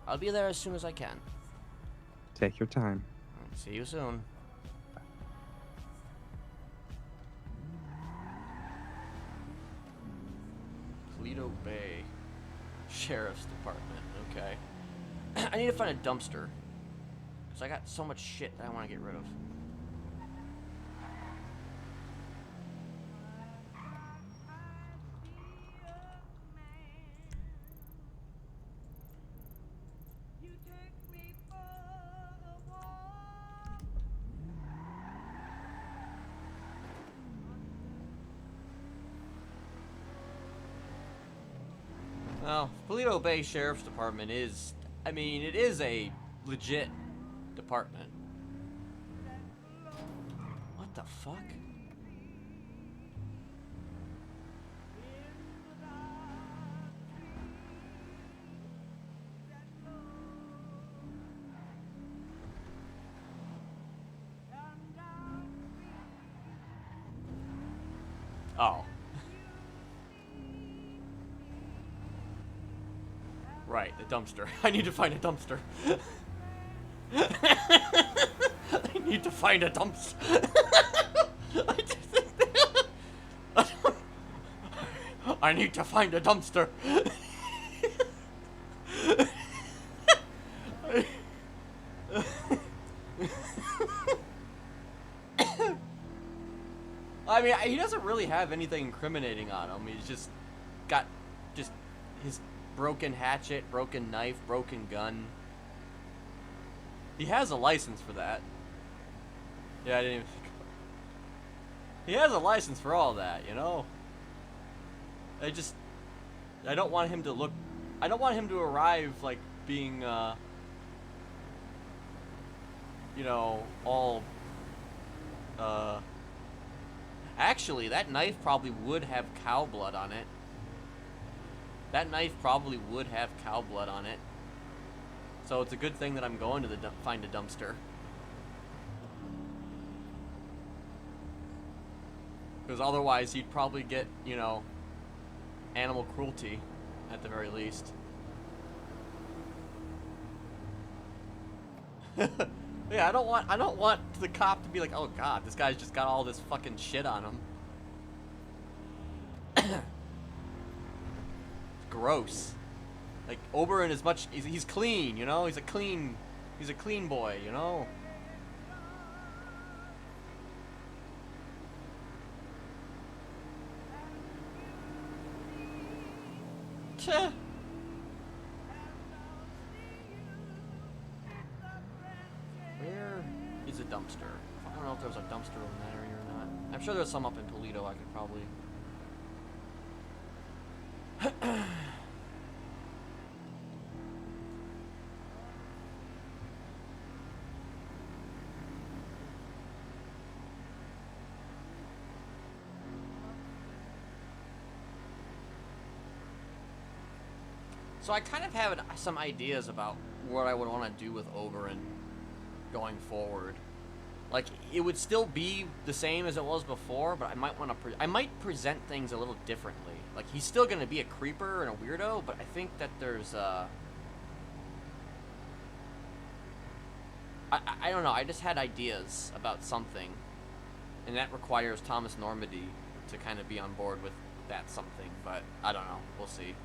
I'll be there as soon as I can. Take your time. See you soon. Toledo Bay Sheriff's Department. Okay. I need to find a dumpster. Because I got so much shit that I want to get rid of. Well, Toledo Bay Sheriff's Department is, I mean, it is a legit department. What the fuck? Oh. Right, the dumpster. I need to find a dumpster. I need to find a dumpster. I need to find a dumpster. I mean, he doesn't really have anything incriminating on him. He's just got just his broken hatchet, broken knife, broken gun. He has a license for that. Yeah, I didn't even think about it. He has a license for all that, you know? I don't want him to look, I don't want him to arrive, like, being, you know, all, actually, that knife probably would have cow blood on it. That knife probably would have cow blood on it. So it's a good thing that I'm going to find a dumpster. Because otherwise he'd probably get, you know, animal cruelty at the very least. Yeah, I don't want the cop to be like, oh god, this guy's just got all this fucking shit on him. Gross. Like, Oberon is much, he's clean, you know? He's a clean boy, you know? Tch. Where is a dumpster? I don't know if there's a dumpster in that area or not. I'm sure there's some up in Toledo I could probably... So I kind of have some ideas about what I would want to do with Oberon going forward. Like, it would still be the same as it was before, but I might want to I might present things a little differently. Like, he's still going to be a creeper and a weirdo, but I think that there's I don't know, I just had ideas about something, and that requires Thomas Normandy to kind of be on board with that something, but I don't know, we'll see.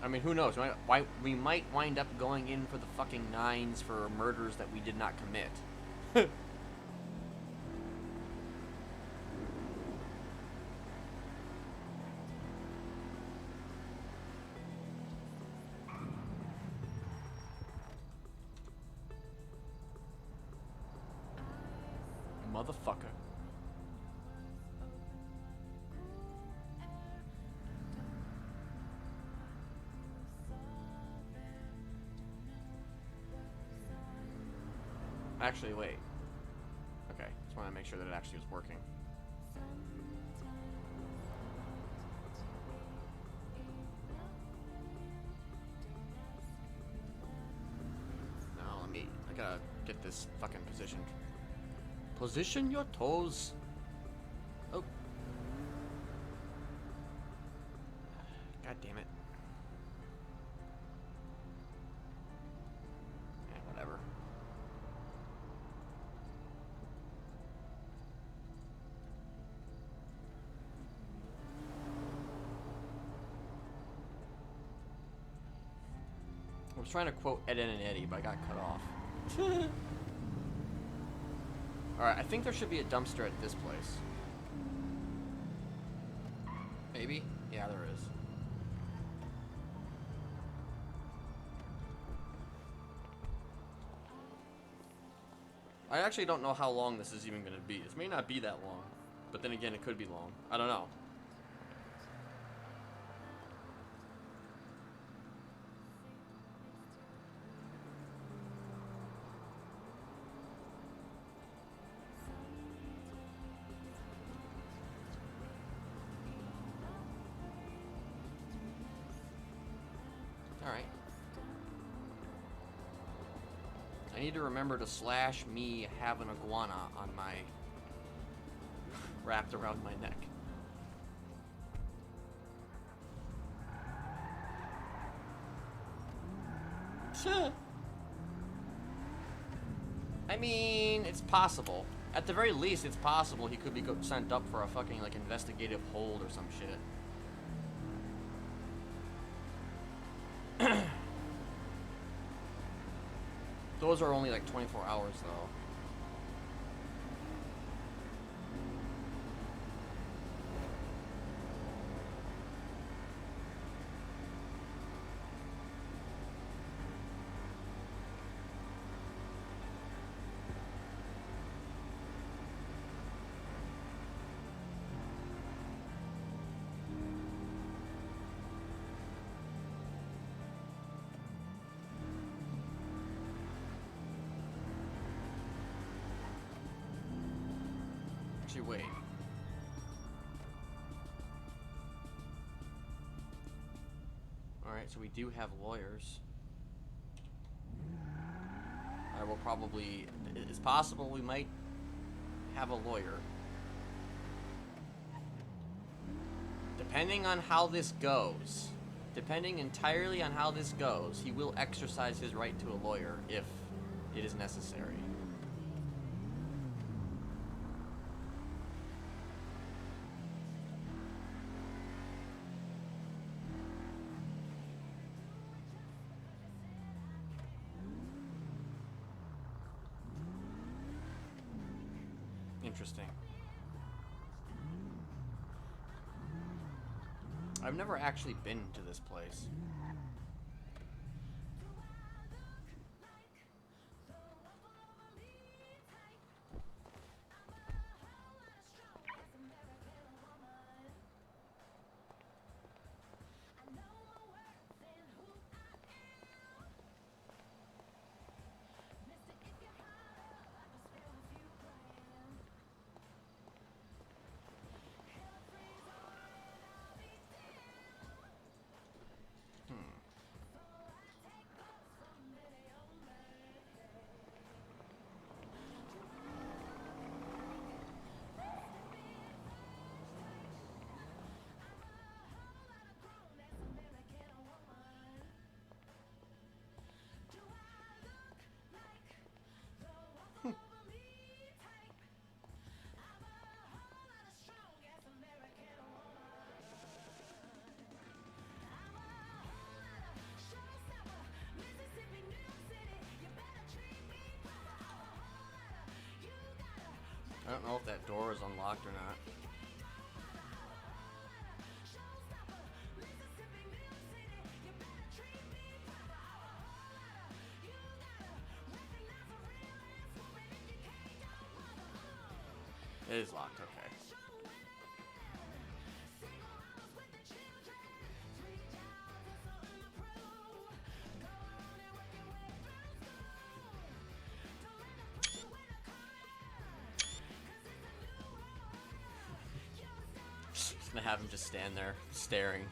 I mean, who knows? We might wind up going in for the fucking 9s for murders that we did not commit. Motherfucker. Actually, wait. Okay, just want to make sure that it actually was working. No, I gotta this fucking position. Position your toes. Oh. God damn it. Yeah, whatever. I was trying to quote Ed, Ed and Eddie, but I got cut off. Alright, I think there should be a dumpster at this place. Maybe? Yeah, there is. I actually don't know how long this is even going to be. This may not be that long. But then again, it could be long. I don't know. Alright. I need to remember to slash me have an iguana on my... wrapped around my neck. I mean, it's possible. At the very least, it's possible he could be sent up for a fucking, like, investigative hold or some shit. Those are only like 24 hours though. Actually, wait. Alright, so we do have lawyers. I will probably... It's possible we might have a lawyer. Depending on how this goes, depending entirely on how this goes, he will exercise his right to a lawyer if it is necessary. Interesting. I've never actually been to this place. I don't know if that door is unlocked or not. It is locked, okay. Just gonna have him just stand there, staring.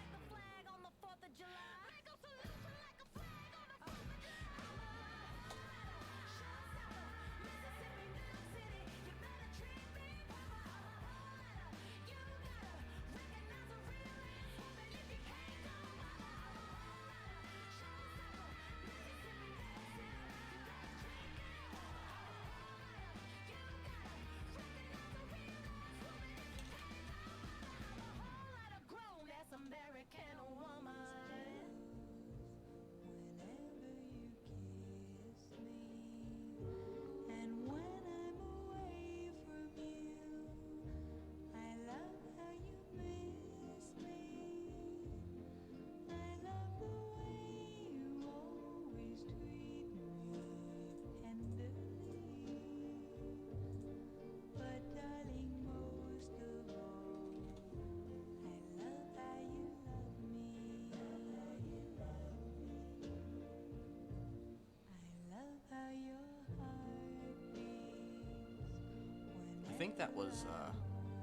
think that was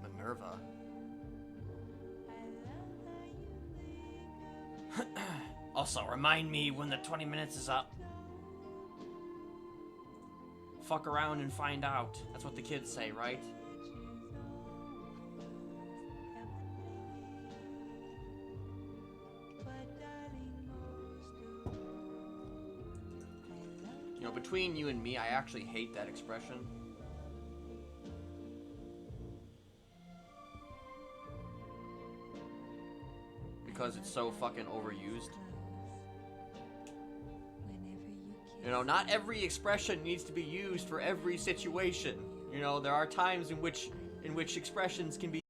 Minerva. Also, remind me when the 20 minutes is up. Fuck around and find out. That's what the kids say, right? You know, between you and me, I actually hate that expression. Because it's so fucking overused. You know, not every expression needs to be used for every situation. You know, there are times in which expressions can be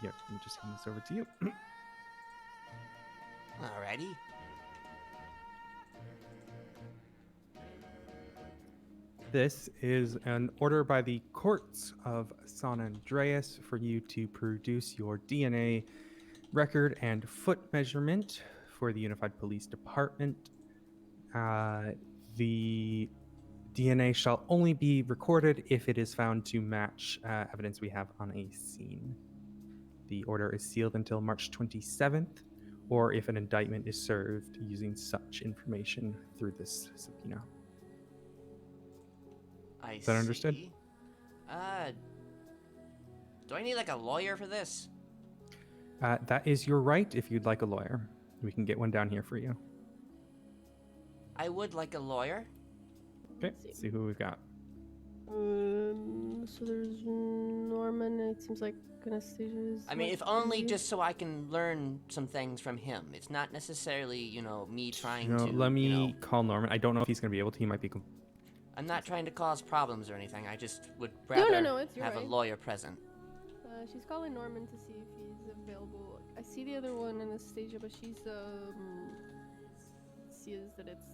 Here, let me just hand this over to you. Alrighty. This is an order by the courts of San Andreas for you to produce your DNA record and foot measurement for the Unified Police Department. The DNA shall only be recorded if it is found to match evidence we have on a scene. The order is sealed until March 27th, or if an indictment is served using such information through this subpoena. Is that understood? Do I need like a lawyer for this? That is your right if you'd like a lawyer. We can get one down here for you. I would like a lawyer. Okay, let's see who we've got. So there's Norman. It seems like Anastasia's. I mean, like, if only busy. just so I can learn some things from him. It's not necessarily, me trying to, Let me call Norman. I don't know if he's going to be able to. He might be. I'm not trying to cause problems or anything. I just would No, rather it's your have a right. lawyer present. She's calling Norman to see if he's available. I see the other one, Anastasia, but she's sees that it's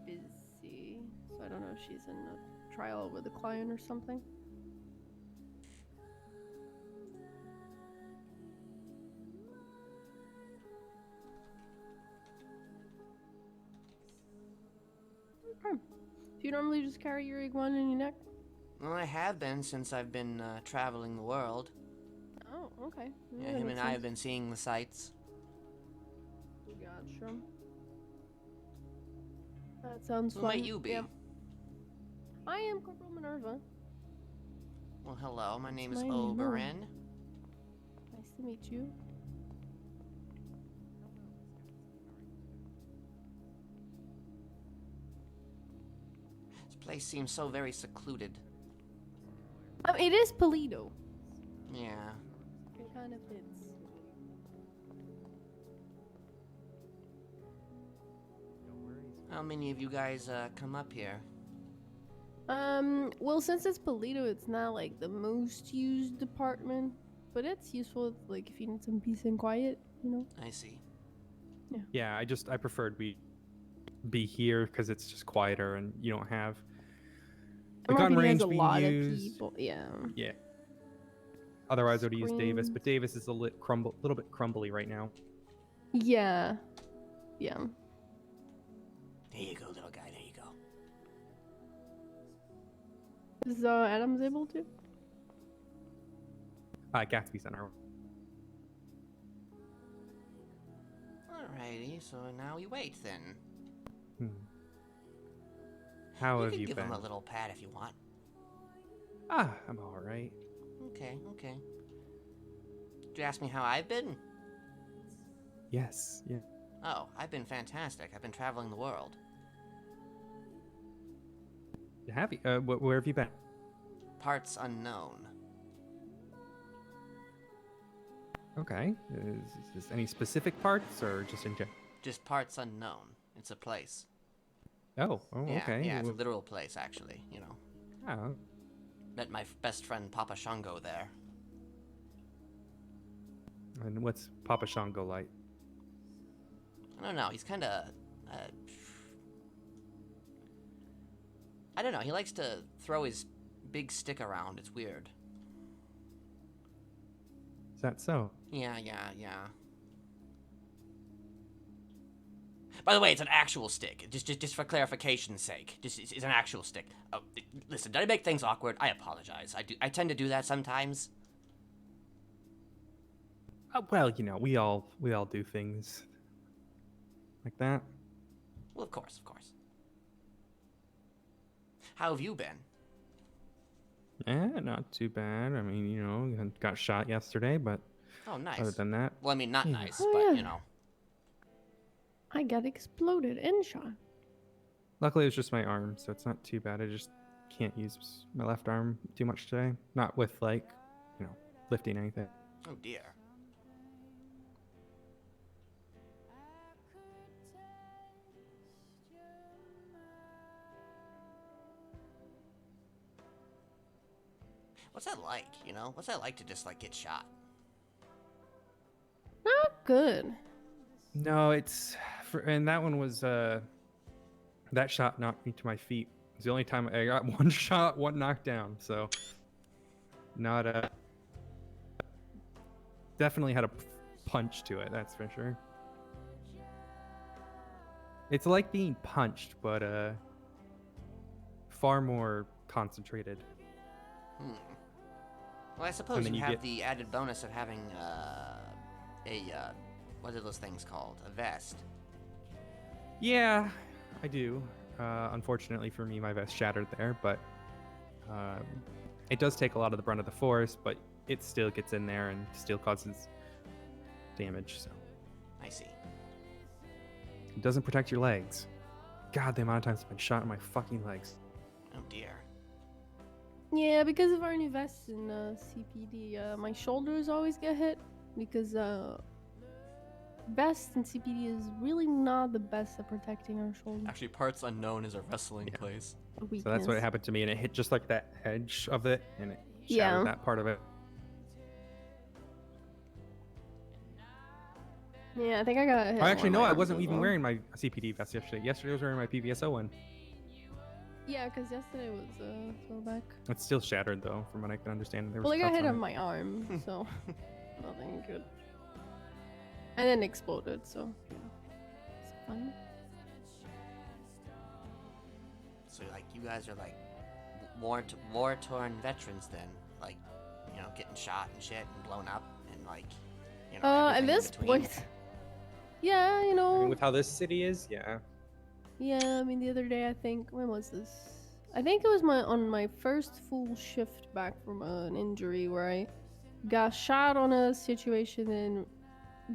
busy, so I don't know if she's in a trial with a client or something. Okay. Do you normally just carry your iguana in your neck? Well, I have been since I've been traveling the world. Oh, okay. Yeah, that him makes and I have sense. been seeing the sights. Gotcha. That sounds Who fun. might you be? Yeah. I am Corporal Minerva. Well, hello. My name is my name, Oberon. Nice to meet you. This place seems so very secluded. It is Polito. Yeah. It kind of fits. How many of you guys come up here? Well, since it's Polito, it's not like the most used department, but it's useful, like, if you need some peace and quiet, I see. Yeah, I preferred we be here because it's just quieter and you don't have the gun NYPD range has a being lot used. of people. Yeah. Yeah. Otherwise, I would use Davis, but Screens. Davis is a little bit crumbly right now. Yeah. Yeah. There you go, little guy. There you go. Is Adams able to? Gatsby's on our. Alrighty, so now we wait then. How You have can you give been? him a little pat if you want. I'm all right. Okay. Did you ask me how I've been? Yes. Yeah. Oh, I've been fantastic. I've been traveling the world. Have you? Where have you been? Parts unknown. Okay. Is this any specific parts or just in general? Just parts unknown. It's a place. Oh, Yeah, okay. Yeah, it's a literal place, actually, Oh, Met my best friend Papa Shango there. and what's Papa Shango like? I don't know, he's kind of... I don't know, he likes to throw his big stick around. It's weird. Is that so? Yeah. By the way, it's an actual stick. Just for clarification's sake. It's an actual stick. Oh, listen, did I make things awkward? I apologize. I tend to do that sometimes. Well, we all do things like that. Well, of course. How have you been? Not too bad. I mean, got shot yesterday, but Oh, nice. other than that, Well, I mean, not yeah. nice, Oh, but, yeah. I got exploded and shot. luckily it was just my arm, so it's not too bad. I just can't use my left arm too much today. Not with lifting anything. Oh, dear. What's that like, What's that like to just, get shot? Not good. No, and that one was that shot knocked me to my feet. It's the only time I got one shot, one knockdown. So not definitely had a punch to it, that's for sure. It's like being punched, but far more concentrated. Well, I suppose And then you you have get- the added bonus of having what are those things called? A vest. Yeah, I do. Unfortunately for me, my vest shattered there, but it does take a lot of the brunt of the force, but it still gets in there and still causes damage. So I see. it doesn't protect your legs. God, the amount of times I've been shot in my fucking legs. Oh dear. Yeah, because of our new vests in CPD, my shoulders always get hit because vest in CPD is really not the best at protecting our shoulders. Actually, parts unknown is our wrestling Yeah. place. A So weakness. that's what happened to me, and it hit just like that edge of it, and it shattered Yeah. that part of it. Yeah, I think I got hit. I actually no, I arms wasn't as even well. wearing my CPD vest yesterday. Yesterday I was wearing my PVSO one. Yeah, because yesterday was throwback. It's still shattered though, from what I can understand. There was Well, I got cuts hit on on it. my arm, so nothing good. And then exploded, so yeah, it's fun. So like you guys are like war-torn veterans then, like, you know, getting shot and shit and blown up and like, you know, At everything in this between. point, yeah, you I know, mean, with how this city is, yeah. yeah. I mean, the other day, I think, when was this? I think it was on my first full shift back from an injury where I got shot on a situation and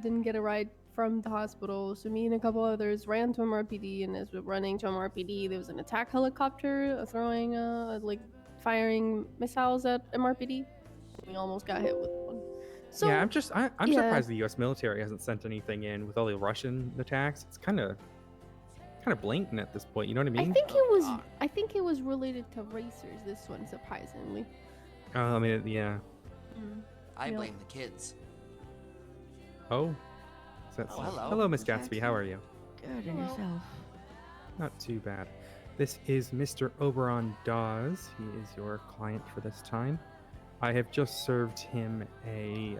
didn't get a ride from the hospital. So me and a couple others ran to MRPD, and as we were running to MRPD, there was an attack helicopter throwing, firing missiles at MRPD. We almost got hit with one. So yeah, I'm yeah. surprised the U.S. military hasn't sent anything in with all the Russian attacks. It's kind of blatant at this point. You know what I mean? I think it was related to racers. This one, surprisingly. I mean, yeah. I Yeah. blame the kids. Oh. So that's, Oh, hello. Hello, Miss Gatsby. How are you? Good, and yourself? Not too bad. This is Mr. Oberon Dawes. He is your client for this time. I have just served him a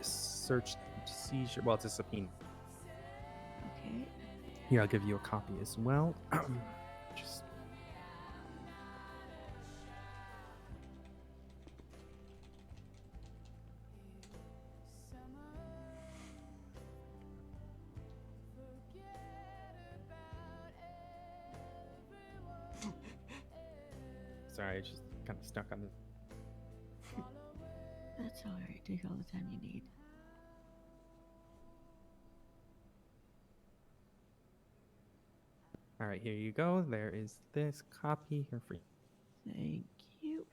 search and seizure. Well, it's a subpoena. Okay. Here, I'll give you a copy as well. Just. Sorry, I just kind of stuck on the. That's alright. Take all the time you need. All right, here you go. There is this copy here for you. Thank you.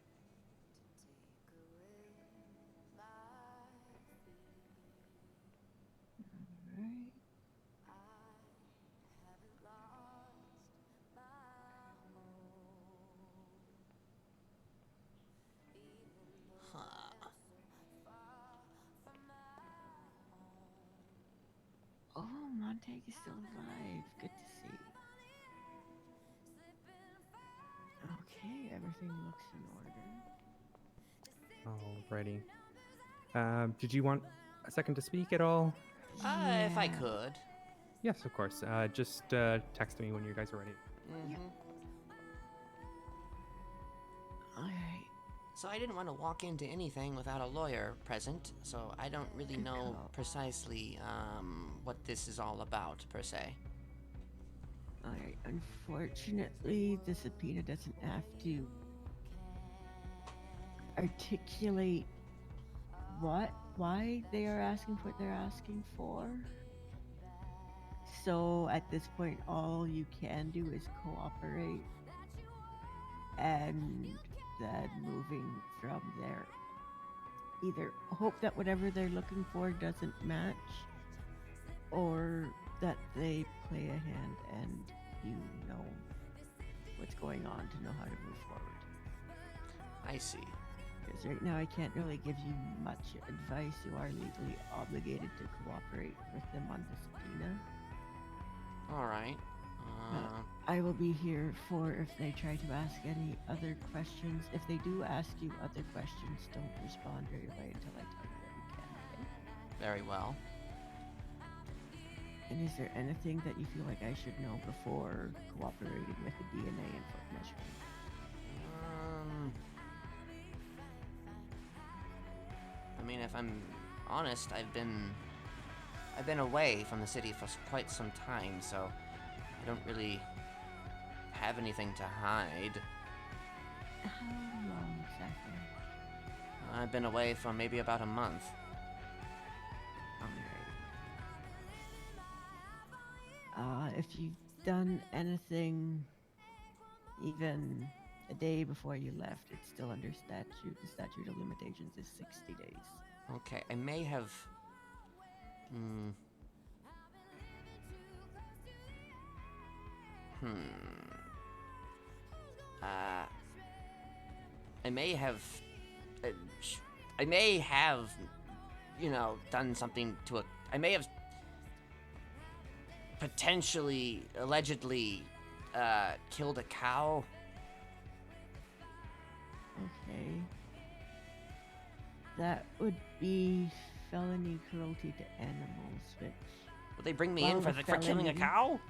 Alright. Oh, Montag is still alive. Good to see. Okay, everything looks in order. Alrighty. Did you want a second to speak at all? If I Yeah. could. Yes, of course. Just text me when you guys are ready. Mm-hmm. Alright. So I didn't want to walk into anything without a lawyer present, so I don't really Good know call. precisely what this is all about, per se. Alright. Unfortunately, the subpoena doesn't have to articulate why they are asking for what they're asking for. So at this point, all you can do is cooperate, and then moving from there, either hope that whatever they're looking for doesn't match, or that they play a hand and you know what's going on to know how to move forward. I see. Because right now I can't really give you much advice. You are legally obligated to cooperate with them on the subpoena. Alright. I will be here for if they try to ask any other questions. If they do ask you other questions, don't respond right away until I tell you what you can, okay? Very well. And is there anything that you feel like I should know before cooperating with the DNA and foot measurement? I mean, if I'm honest, I've been away from the city for quite some time, so I don't really have anything to hide. How long exactly? I've been away for maybe about a month. Alright. If you've done anything even a day before you left. It's still under statute. The statute of limitations is 60 days. Okay, I may have. Hmm. I may have. I may have, done something to a. I may have potentially, allegedly, killed a cow. Okay. That would be felony cruelty to animals, which... Would they bring me in Well, for killing a felony. cow?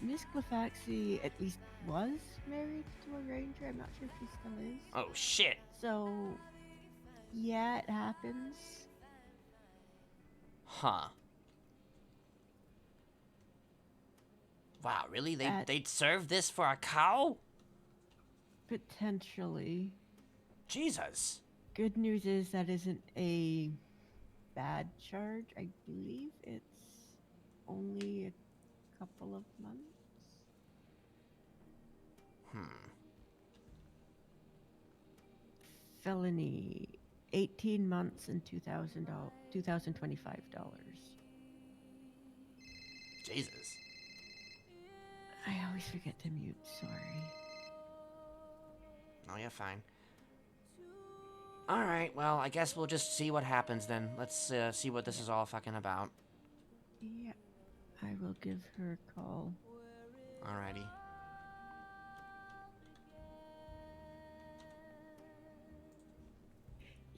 Miss Clefaxi at least was married to a ranger. I'm not sure if she still is. Oh, shit. So, yeah, it happens. Huh. Wow, really? They'd serve this for a cow? Potentially. Jesus. Good news is that isn't a bad charge. I believe it's only a couple of months. Felony, 18 months and $2,025. Jesus. I always forget to mute, sorry. Oh, you're fine. Alright, well, I guess we'll just see what happens then. Let's see what this is all fucking about. Yeah, I will give her a call. Alrighty.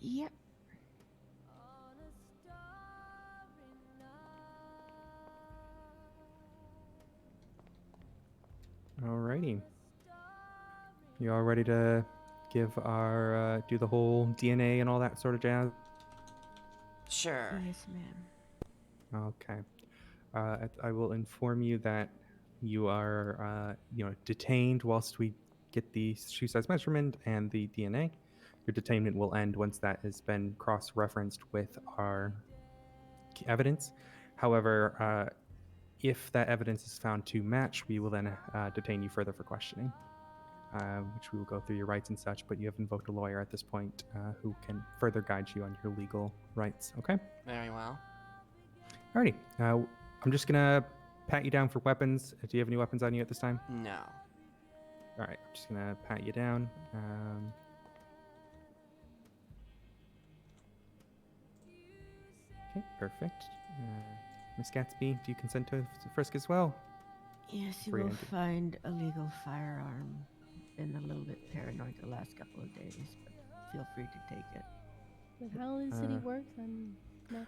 Yep. Alrighty. You all ready to give our do the whole DNA and all that sort of jazz? Sure. Yes, ma'am. Okay. I will inform you that you are detained whilst we get the shoe size measurement and the DNA. Your detainment will end once that has been cross-referenced with our evidence. However, if that evidence is found to match, we will then detain you further for questioning, which we will go through your rights and such, but you have invoked a lawyer at this point who can further guide you on your legal rights, okay? Very well. Alrighty. I'm just going to pat you down for weapons. Do you have any weapons on you at this time? No. Alright, I'm just going to pat you down. Okay, perfect. Miss Gatsby, do you consent to frisk as well? Yes, you Free will entry. find a legal firearm. Been a little bit paranoid the last couple of days, but feel free to take it. But how the city works, I'm not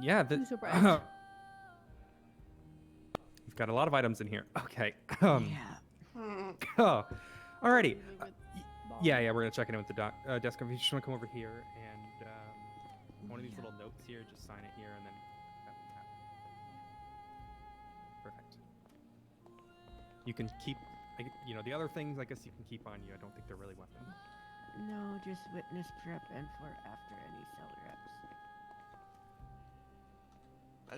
Yeah, too surprised. We've got a lot of items in here. Okay. Yeah. Oh, alrighty. Maybe with Yeah, Bob. we're gonna check in with the desk. If you just want to come over here and one of these little notes here, just sign it here and then that will happen. Perfect. You can keep, the other things. I guess you can keep on you. I don't think they're really weapons. No, just witness prep and for after any cell reps. Oh.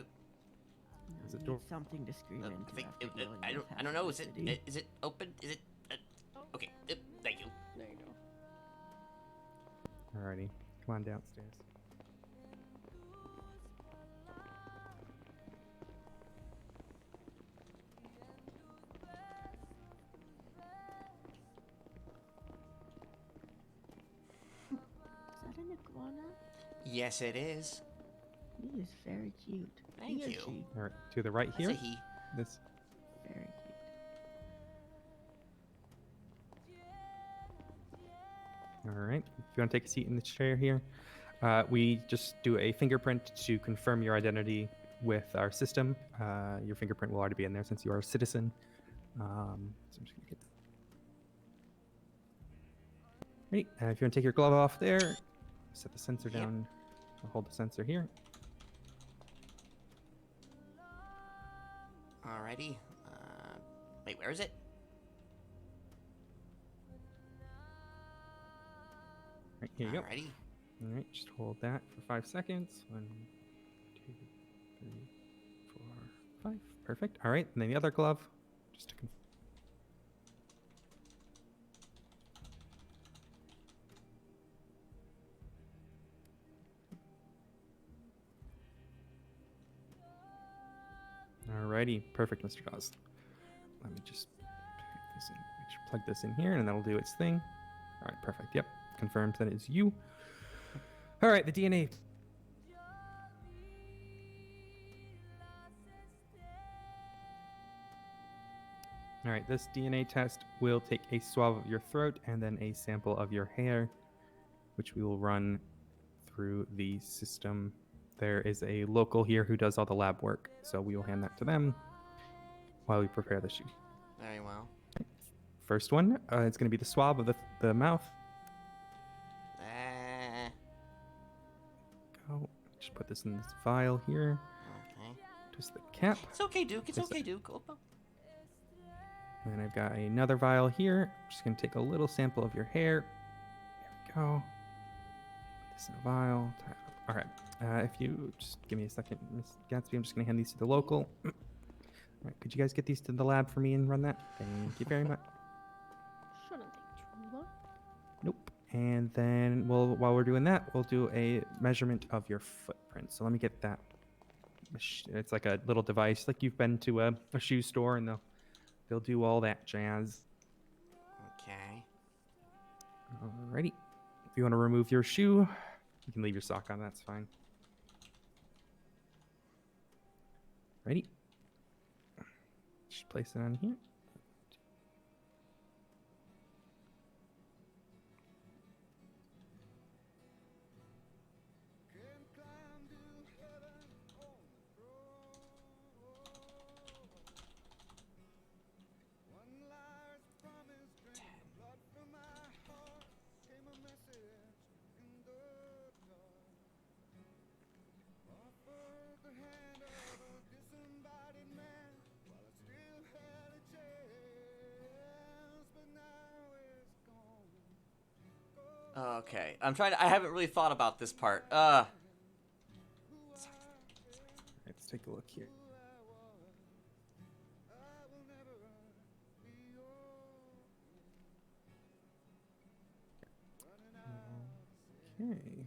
No, Is it need door- something to scream I into think after dealing I with don't half know. of Is the it city. is it open? Is it? Okay. Thank you. There you go. Alrighty. Come on downstairs. Is that an iguana? Yes, it is. He is very cute. Thank He or you. she? All right, to the right That's here. a he. This. Very cute. All right. If you want to take a seat in the chair here, we just do a fingerprint to confirm your identity with our system. Your fingerprint will already be in there since you are a citizen. So I'm just gonna get. Ready? If you want to take your glove off there, set the sensor Yep. down. I'll hold the sensor here. Alrighty. Wait, where is it? Right, here you go. Alrighty. All right, just hold that for 5 seconds. 1, 2, 3, 4, 5. Perfect. All right, and then the other glove, just to Alrighty, perfect, Mr. Dawes. Let me just plug this in. Make sure plug this in here, and that'll do its thing. All right, perfect. Yep, confirmed that it's you. All right, the DNA. All right, this DNA test will take a swab of your throat and then a sample of your hair, which we will run through the system. There is a local here who does all the lab work, so we will hand that to them while we prepare the shoe. Very well. First one, it's going to be the swab of the mouth. Go. Just put this in this vial here. Okay. Just the cap. It's okay, Duke. It's Yes, okay, Duke. Oh, oh. And then I've got another vial here. Just going to take a little sample of your hair. There we go. Put this in a vial. Tie it up. All right. If you just give me a second, Miss Gatsby, I'm just going to hand these to the local. All right. Could you guys get these to the lab for me and run that? Thank you very much. Shouldn't take too long. Nope. And then while we're doing that, we'll do a measurement of your footprint. So let me get that. It's like a little device, like you've been to a shoe store, and they'll do all that jazz. Okay. Alrighty. If you want to remove your shoe, you can leave your sock on. That's fine. Ready? Just place it on here. Okay. I haven't really thought about this part. Let's take a look here. Okay.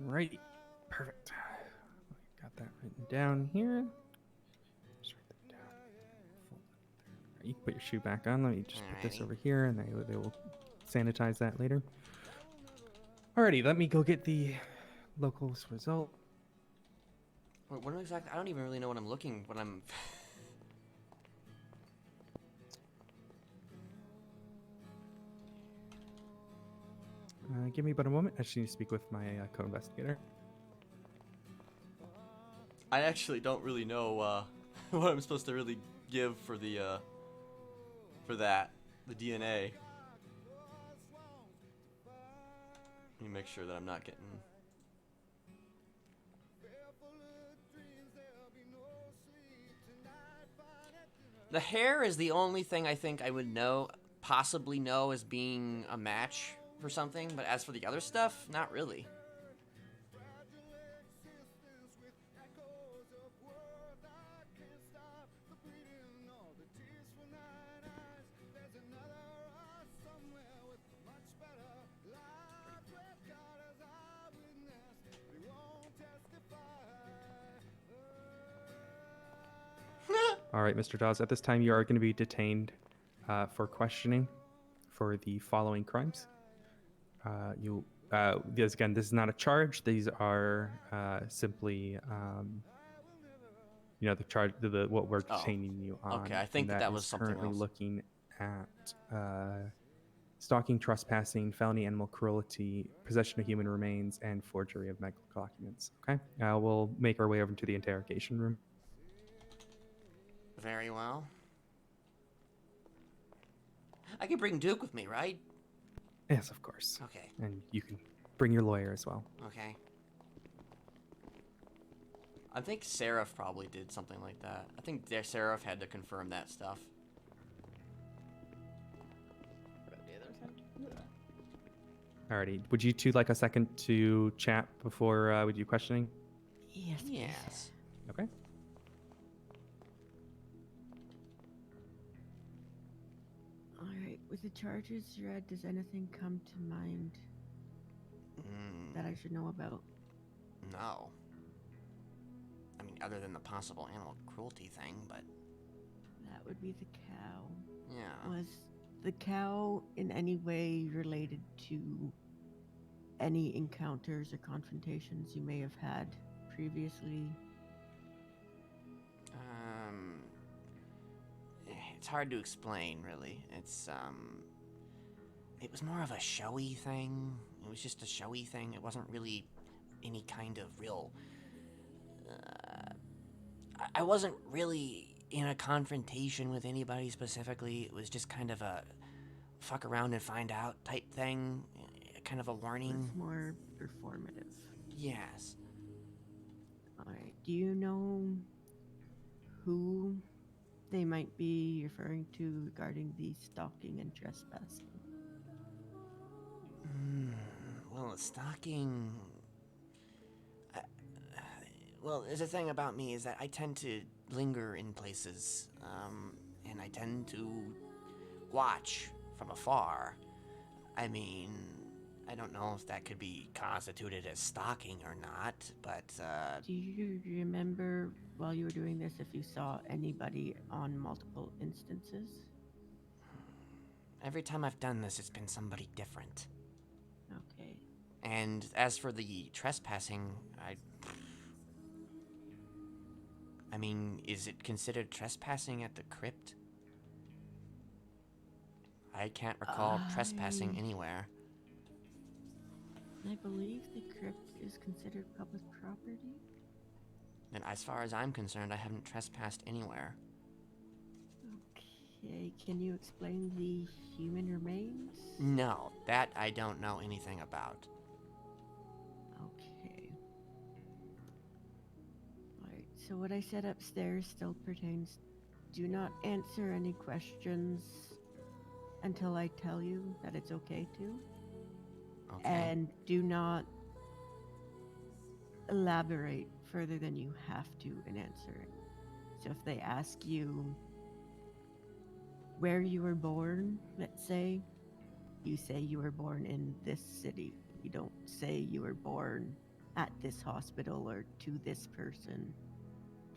Righty. Perfect. Got that written down here. Just write that down. Fold it there. You can put your shoe back on. Let me just put this Alrighty. over here, and they will sanitize that later. Alrighty, let me go get the locals result. Wait, what exactly? I don't even really know what I'm looking. What I'm. Give me about a moment. I just need to speak with my co-investigator. I actually don't really know what I'm supposed to really give for the the DNA. Let me make sure that I'm not getting. The hair is the only thing I think I would possibly know as being a match for something, but as for the other stuff, not really. All right, Mr. Dawes, at this time you are going to be detained for questioning for the following crimes. This is not a charge. These are simply, the charge, what we're detaining you on. Okay, I think and that was is something currently else. looking at stalking, trespassing, felony animal cruelty, possession of human remains, and forgery of medical documents. Okay, we'll make our way over to the interrogation room. Very well. I can bring Duke with me, right? Yes, of course. Okay. And you can bring your lawyer as well. Okay. I think Seraph probably did something like that. I think Seraph had to confirm that stuff. Alrighty. Would you two like a second to chat before we do questioning? Yes. please. Yes. Okay. All right. With the charges read, does anything come to mind that I should know about? No. I mean, other than the possible animal cruelty thing, but That would be the cow. yeah. Was the cow in any way related to any encounters or confrontations you may have had previously? It's hard to explain, really. It was more of a showy thing. It was just a showy thing. It wasn't really any kind of real. I wasn't really in a confrontation with anybody specifically. It was just kind of a fuck around and find out type thing. Kind of a warning. It's more performative. Yes. All right. Do you know who they might be referring to regarding the stalking and trespassing? Well, stalking. Well, there's a thing about me is that I tend to linger in places, and I tend to watch from afar. I mean, I don't know if that could be constituted as stalking or not, but, Do you remember while you were doing this if you saw anybody on multiple instances? every time I've done this, it's been somebody different. Okay. And as for the trespassing, I mean, is it considered trespassing at the crypt? I can't recall trespassing anywhere. I believe the crypt is considered public property. And as far as I'm concerned, I haven't trespassed anywhere. Okay, can you explain the human remains? No, that I don't know anything about. Okay. Alright, so what I said upstairs still pertains. Do not answer any questions until I tell you that it's okay to. Okay. And do not elaborate further than you have to in answering. So if they ask you where you were born, let's say, you say you were born in this city. You don't say you were born at this hospital or to this person.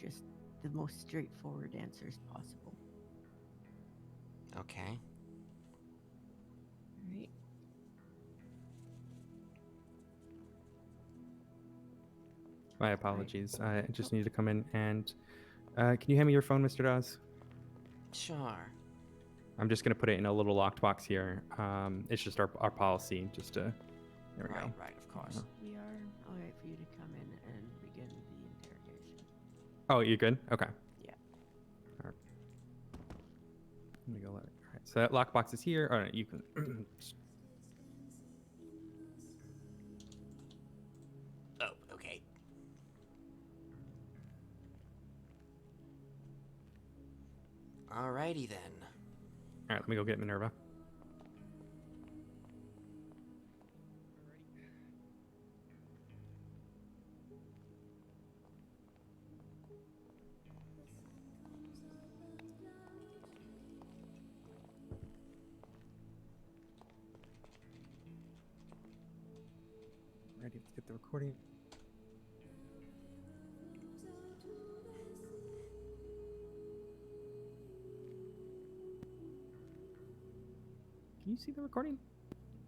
Just the most straightforward answers possible. Okay. Right? My apologies. I just need to come in and can you hand me your phone, Mr. Dawes? Sure. I'm just gonna put it in a little locked box here. It's just our policy. Just to there we go. Right, of course. We are all right for you to come in and begin the interrogation. Oh, you good? Okay. Yeah. All right. Let me go. All right. So that lockbox is here. All right. You can. Oh, okay. Alrighty then. All right. Let me go get Minerva. Ready? Let's get the recording. Can you see the recording?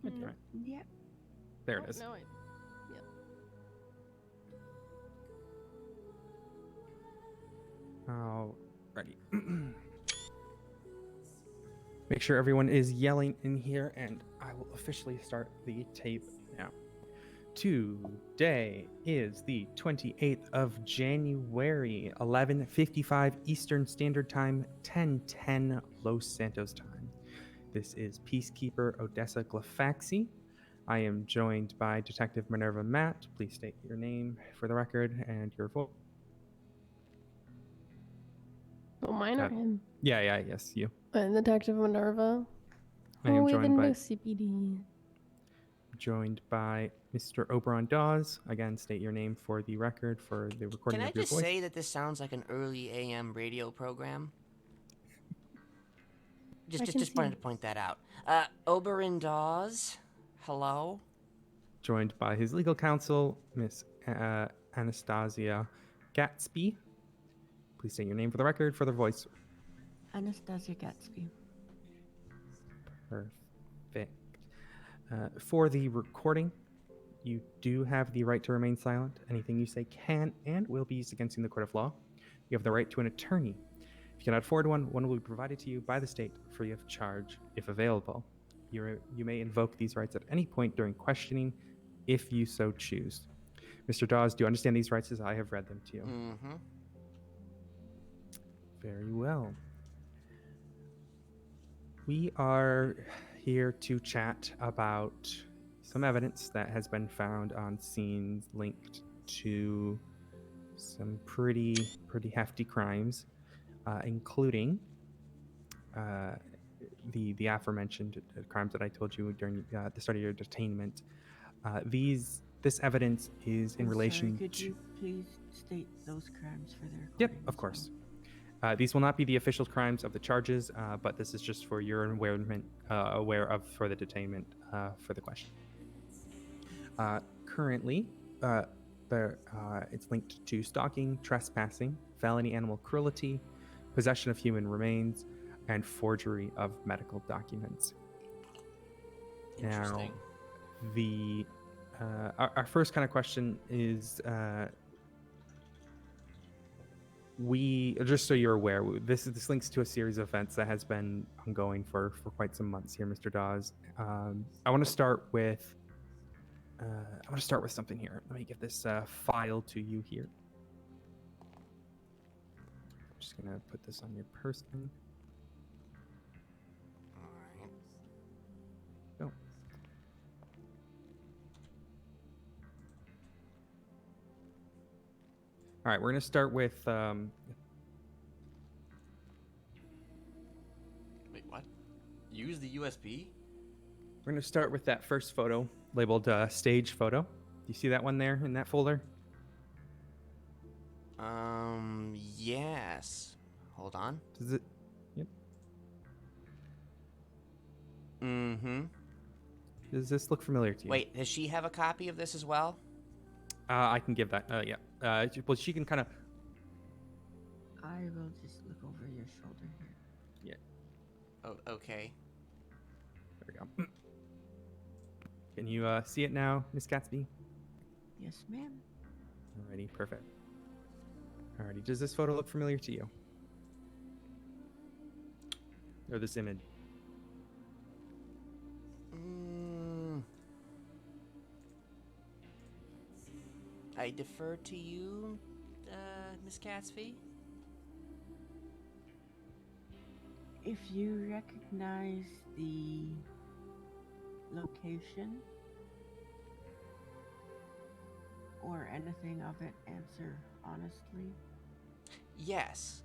God damn it. Yeah. There it is. No, Alrighty. Make sure everyone is yelling in here, and I will officially start the tape now. Today is the 28th of January, 11:55 Eastern Standard Time, 10:10 Los Santos time. This is Peacekeeper Odessa Glafaxi. I am joined by Detective Minerva Matt. Please state your name for the record and your vote. Oh, mine or him? Yeah, yes, you. And Detective Minerva. I am Oh, we've joined been by CPD. Mr. Oberon Dawes. Again, state your name for the record for the recording Can I of your just voice. say that this sounds like an early AM radio program? I can Just see. wanted to point that out. Oberon Dawes? Hello? Joined by his legal counsel, Miss Anastasia Gatsby. Please state your name for the record for the voice. Anastasia Gatsby. Perfect. For the recording, you do have the right to remain silent. Anything you say can and will be used against you in the court of law. You have the right to an attorney. If you cannot afford one, one will be provided to you by the state free of charge if available. You may invoke these rights at any point during questioning if you so choose. Mr. Dawes, do you understand these rights as I have read them to you? Mm-hmm. Very well. We are here to chat about some evidence that has been found on scenes linked to some pretty hefty crimes, including the aforementioned crimes that I told you during the start of your detainment. This evidence is in I'm relation sorry, could to. you please state those crimes for the recording? Yep, as of well? course. These will not be the official crimes of the charges, but this is just for your aware of for the detainment for the question. Currently, it's linked to stalking, trespassing, felony animal cruelty, possession of human remains, and forgery of medical documents. Interesting. Now, our first kind of question is, just so you're aware, this links to a series of events that has been ongoing for quite some months here, Mr. Dawes. I want to start with something here. Let me get this file to you here. I'm just gonna put this on your person. Alright. Go. All right, we're gonna start with. Wait, what? Use the USB? We're gonna start with that first photo labeled stage photo. Do you see that one there in that folder? Yes. Hold on. Does it? Yep. Mm-hmm. Does this look familiar to you? Wait, does she have a copy of this as well? I can give that. Yeah. Well, she can kind of. I will just look over your shoulder here. Oh, okay. There we go. Can you see it now, Miss Gatsby? Yes, ma'am. Alrighty, perfect. Alrighty, does this photo look familiar to you? Or this image? I defer to you, Miss Gatsby. If you recognize the location or anything of it, answer honestly. Yes.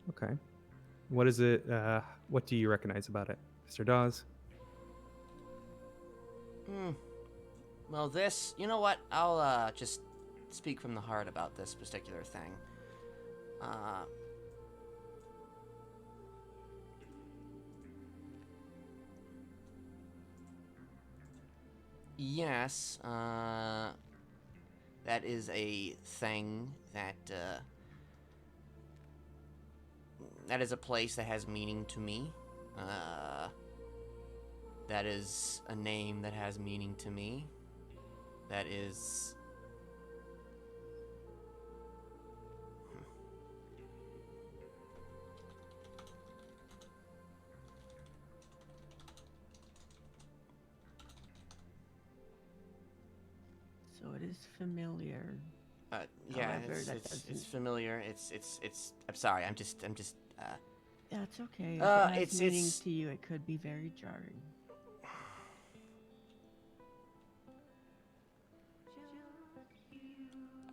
Okay. What is it? What do you recognize about it, Mr. Dawes? Well, you know what? I'll just speak from the heart about this particular thing. Yes, that is a thing that is a place that has meaning to me. That is a name that has meaning to me. That is... So it is familiar. yeah, However, that it's doesn't- familiar. I'm sorry. I'm just. That's okay. If Uh, it has it's- meaning it's- to you, it could be very jarring.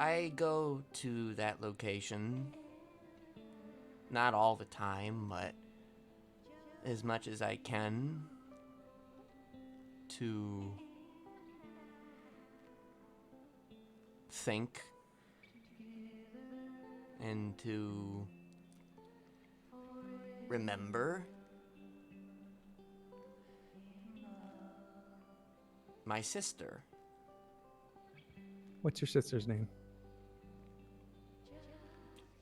I go to that location Not all the time, but as much as I can to think and to remember my sister. What's your sister's name?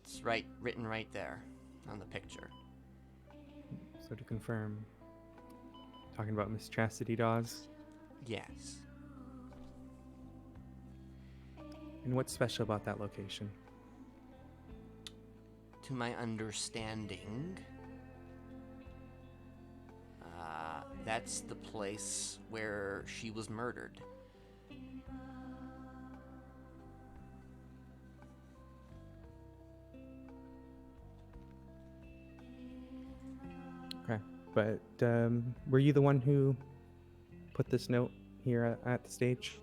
It's written right there on the picture. So to confirm, talking about Miss Chastity Dawes. Yes. And what's special about that location? To my understanding, that's the place where she was murdered. Okay. But were you the one who put this note here at the stage?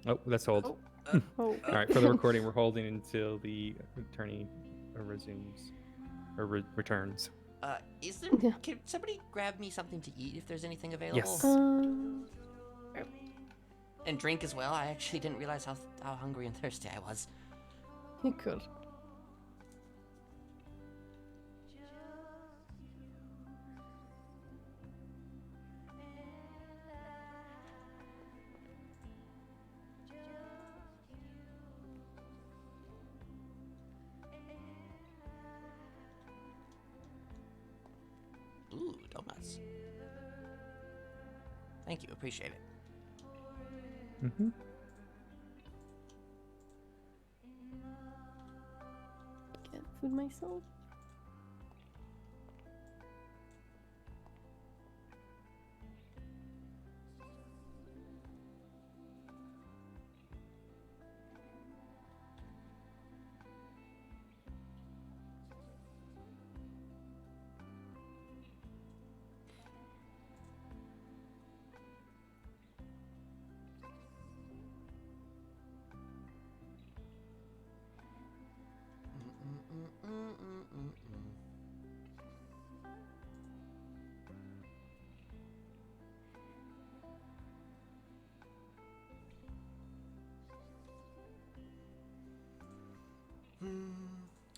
Oh, let's hold. Oh. All right, for the recording, we're holding until the attorney resumes or returns. Is there? Yeah. Can somebody grab me something to eat if there's anything available? Yes. And drink as well. I actually didn't realize how hungry and thirsty I was. You could. Ooh, donuts. Thank you. Appreciate it. Mm-hmm. Get food myself.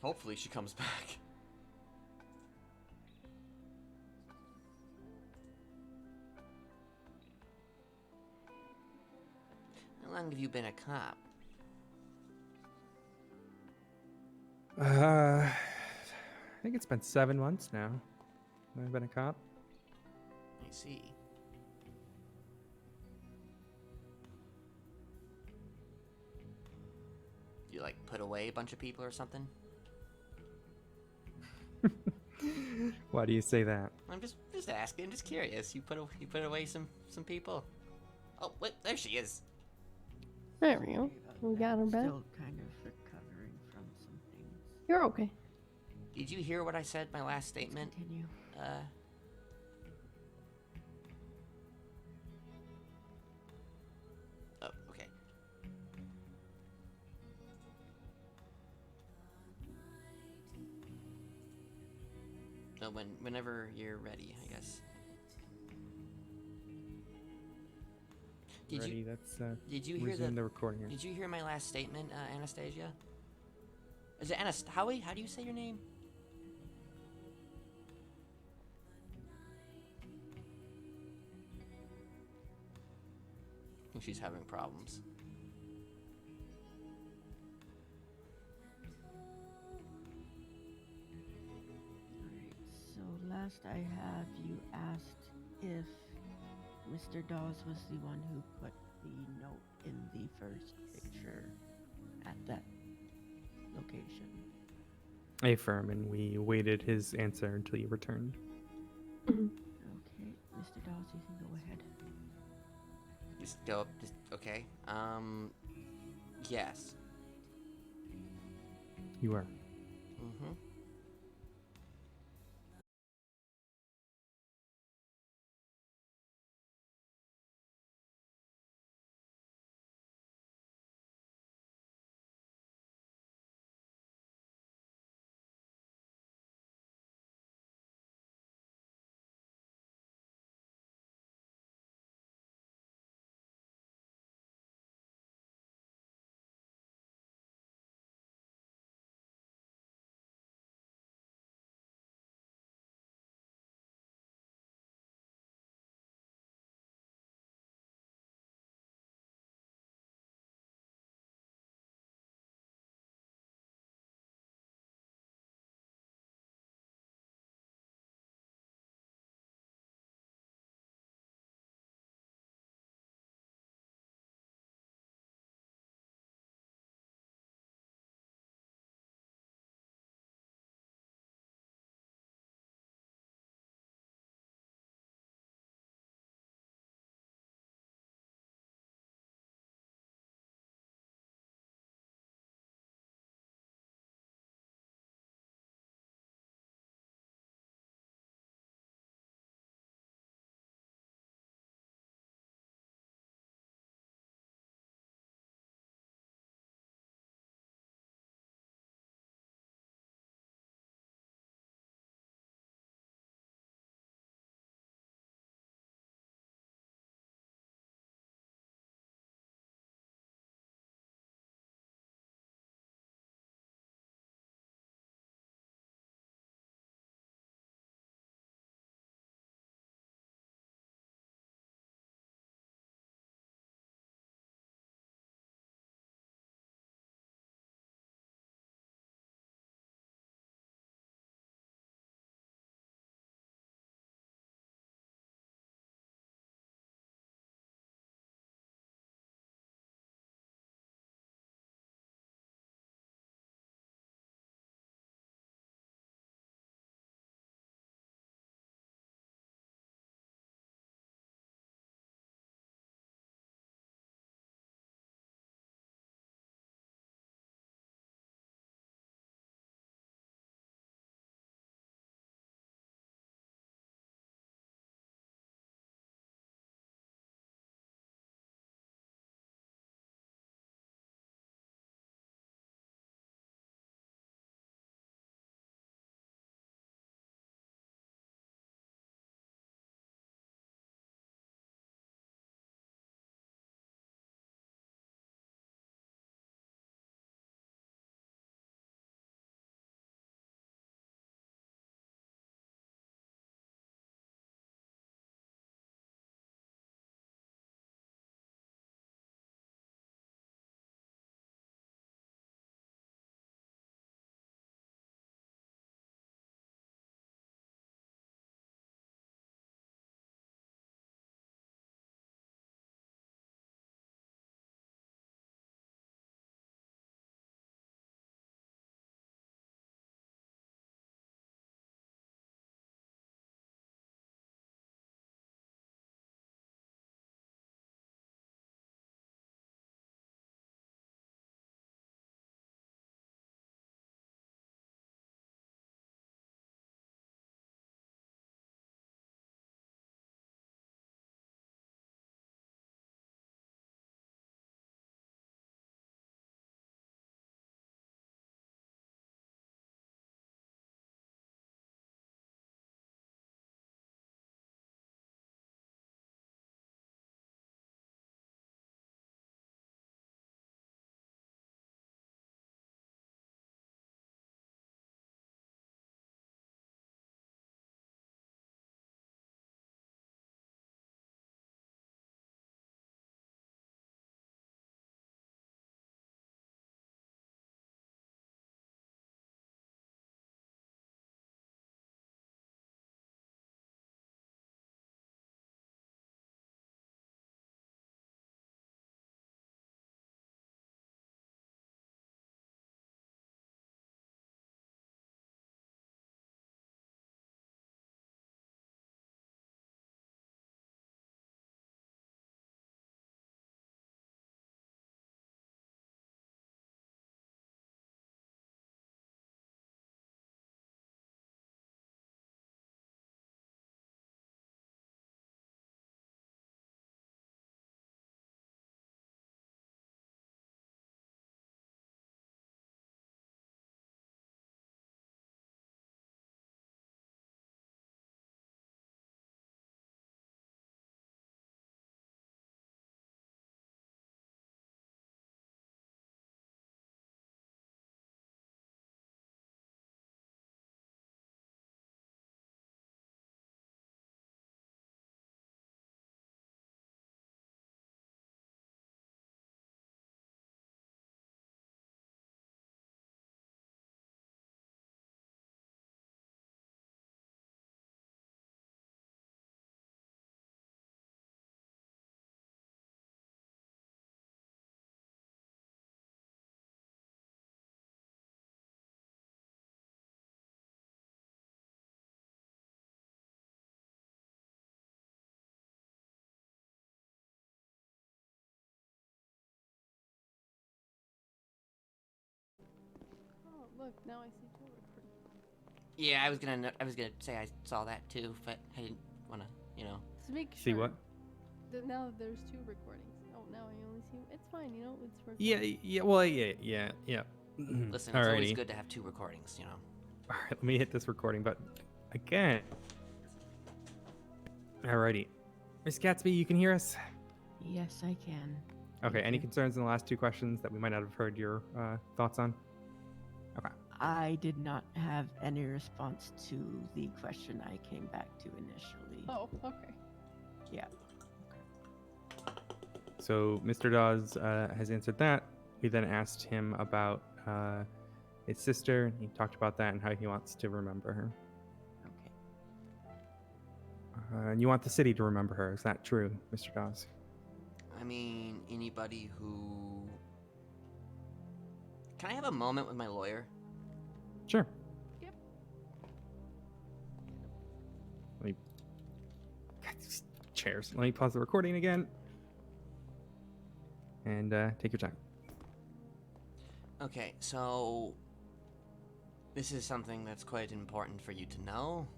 Hopefully she comes back. How long have you been a cop? I think it's been 7 months now. I've been a cop. I see. You like put away a bunch of people or something? Why do you say that? I'm just asking, just curious. You put away some people. Oh, wait, there she is. There we go. We got her back. Still kind of recovering from some things. You're okay. Did you hear what I said? My last statement. Continue. Oh, okay. So whenever you're ready, I guess. Ready? Did you hear resume the recording here? Did you hear my last statement, Anastasia? Is it How do you say your name? I think she's having problems. Alright, so last I have, you asked if Mr. Dawes was the one who put the note in the first picture at that location. I affirm, and we awaited his answer until you returned. Okay, Mr. Dawes, you can go ahead. Okay. Yes. You are. Mm-hmm. look, now I see two recordings. Yeah, I was gonna say I saw that too, but I didn't wanna, you know. Just make sure. See what? That now there's two recordings. Oh, now I only see. It's fine, you know. It's recording. Yeah. Well, yeah. Listen, it's always Alrighty. good to have two recordings, you know. All right, let me hit this recording button again. Alrighty, Miss Gatsby, you can hear us. Yes, I can. Okay. Thank Any you. concerns in the last two questions that we might not have heard your thoughts on? Okay. I did not have any response to the question I came back to initially. Oh, okay. Yeah. So Mr. Dawes has answered that. We then asked him about his sister. He talked about that and how he wants to remember her. Okay. And you want the city to remember her. Is that true, Mr. Dawes? I mean, anybody who. Can I have a moment with my lawyer? Sure. Yep. Let me. God, these chairs. Let me pause the recording again. And take your time. Okay, so. This is something that's quite important for you to know.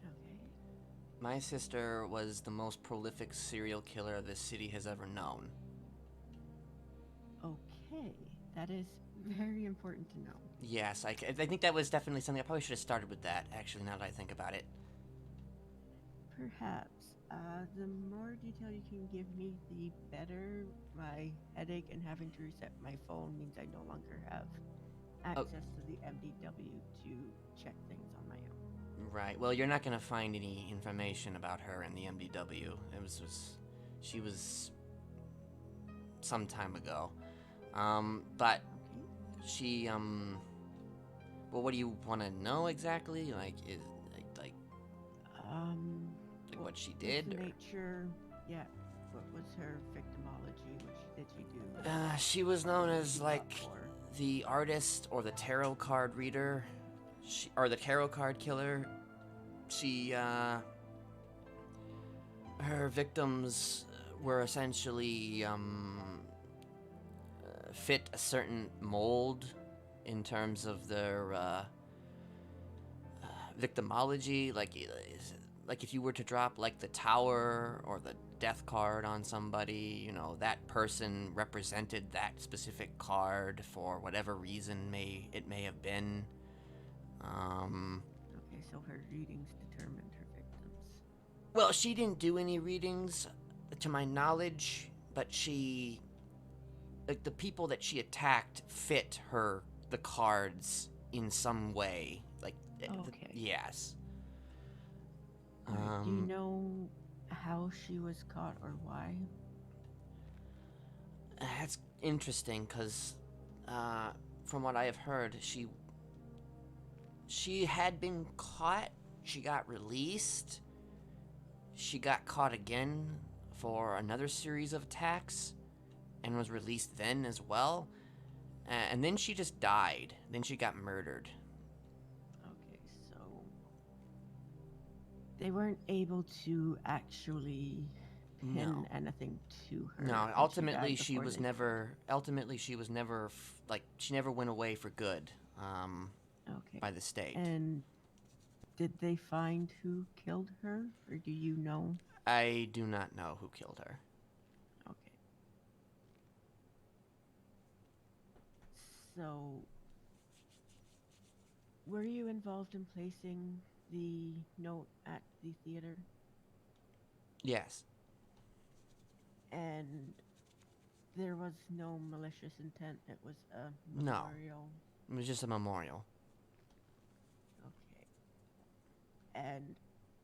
Okay. My sister was the most prolific serial killer this city has ever known. Okay. That is very important to know. Yes, I think that was definitely something. I probably should have started with that, actually, now that I think about it. Perhaps. The more detail you can give me, the better. My headache and having to reset my phone means I no longer have access to the MDW to check things on my own. Right. Well, you're not going to find any information about her in the MDW. She was some time ago. But she, well, what do you want to know exactly? Like what she did? What's the or- nature? Yeah. What was her victimology? What did she do? She was known as, She like, fought for? the artist or the tarot card reader. Or the tarot card killer. She, her victims were essentially, fit a certain mold in terms of their, victimology. Like if you were to drop, like, the tower or the death card on somebody, you know, that person represented that specific card for whatever reason it may have been. Okay, so her readings determined her victims. Well, she didn't do any readings, to my knowledge, but like, the people that she attacked fit the cards in some way. Like, Okay. yes. Alright, do you know how she was caught or why? That's interesting, because, from what I have heard, she had been caught, she got released, she got caught again for another series of attacks, and was released then as well, and then she just died, then she got murdered. Okay, so they weren't able to actually pin No. anything to her. No, and ultimately died she before was they- never, she never went away for good, Okay. by the state. And did they find who killed her, or do you know? I do not know who killed her. Okay. So, were you involved in placing the note at the theater? Yes. And there was no malicious intent. It was a No. memorial. It was just a memorial. Okay. And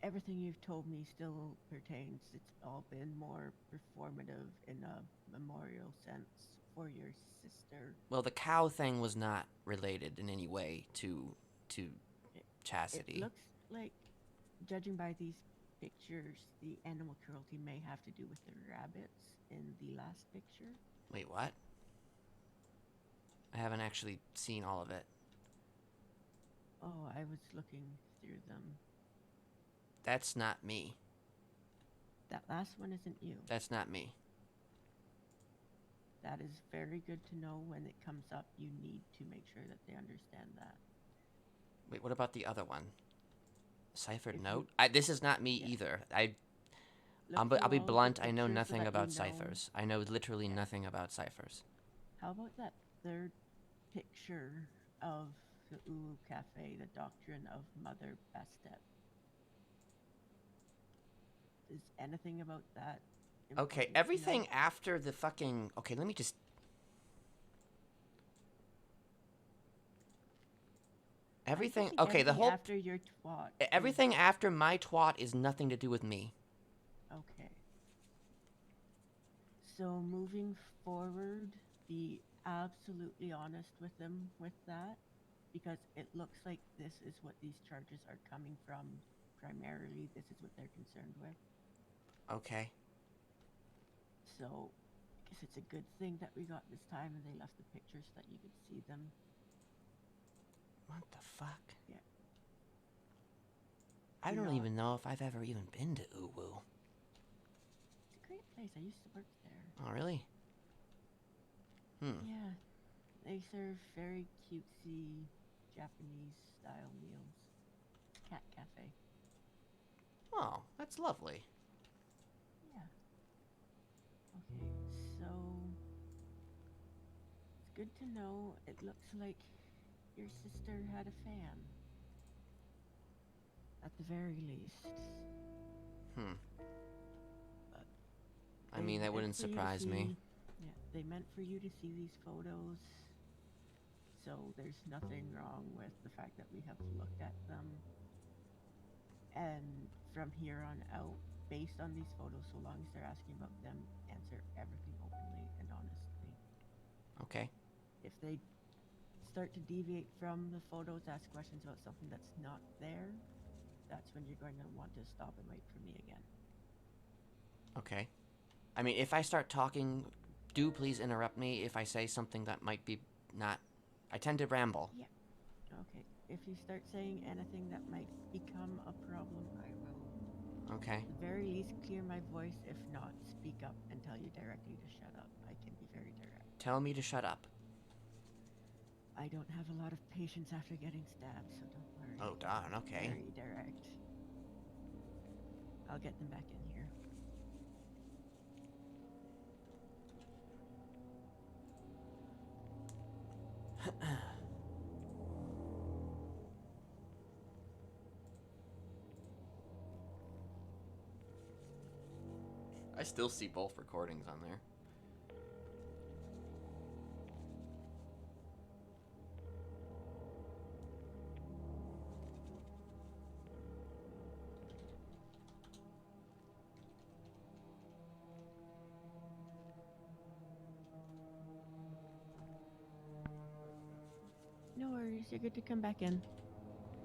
everything you've told me still pertains. It's all been more performative in a memorial sense for your sister. Well, the cow thing was not related in any way to Chastity. It looks like, judging by these pictures, the animal cruelty may have to do with the rabbits in the last picture. Wait, what? I haven't actually seen all of it. Oh, I was looking through them. That's not me. That last one isn't you. That's not me. That is very good to know. When it comes up, you need to make sure that they understand that. Wait, what about the other one? Ciphered If you- note? This is not me Yeah. either. Look I'll through be all of the blunt. I know pictures so nothing that you about know- ciphers. I know literally Yeah. nothing about ciphers. How about that third picture of the Ulu Cafe, the doctrine of Mother Bastet? Is anything about that Okay, important to know? everything after the fucking... Okay, let me just... Everything... I'm thinking Okay, the anything whole... after your twat. Everything after my twat is nothing to do with me. Okay. So moving forward, be absolutely honest with them with that, because it looks like this is what these charges are coming from. Primarily, this is what they're concerned with. Okay. So, I guess it's a good thing that we got this time and they left the pictures so that you could see them. What the fuck? Yeah. I don't Not- even know if I've ever even been to Uwu. It's a great place. I used to work there. Oh, really? Yeah. They serve very cutesy Japanese style meals. Cat cafe. Oh, that's lovely. Yeah. Okay, so it's good to know. It looks like your sister had a fan. At the very least. I mean, that wouldn't surprise me. Yeah, they meant for you to see these photos. So there's nothing wrong with the fact that we have looked at them. And from here on out, based on these photos, so long as they're asking about them, answer everything openly and honestly. Okay. If they start to deviate from the photos, ask questions about something that's not there, that's when you're going to want to stop and wait for me again. Okay. I mean, if I start talking, do please interrupt me if I say something that might be not... I tend to ramble. Yeah. Okay. If you start saying anything that might become a problem, I will, Okay. at the very least, clear my voice. If not, speak up and tell you directly to shut up. I can be very direct. Tell me to shut up. I don't have a lot of patience after getting stabbed, so don't worry. Oh, darn, okay. Very direct. I'll get them back in here. I still see both recordings on there. No worries, you're good to come back in.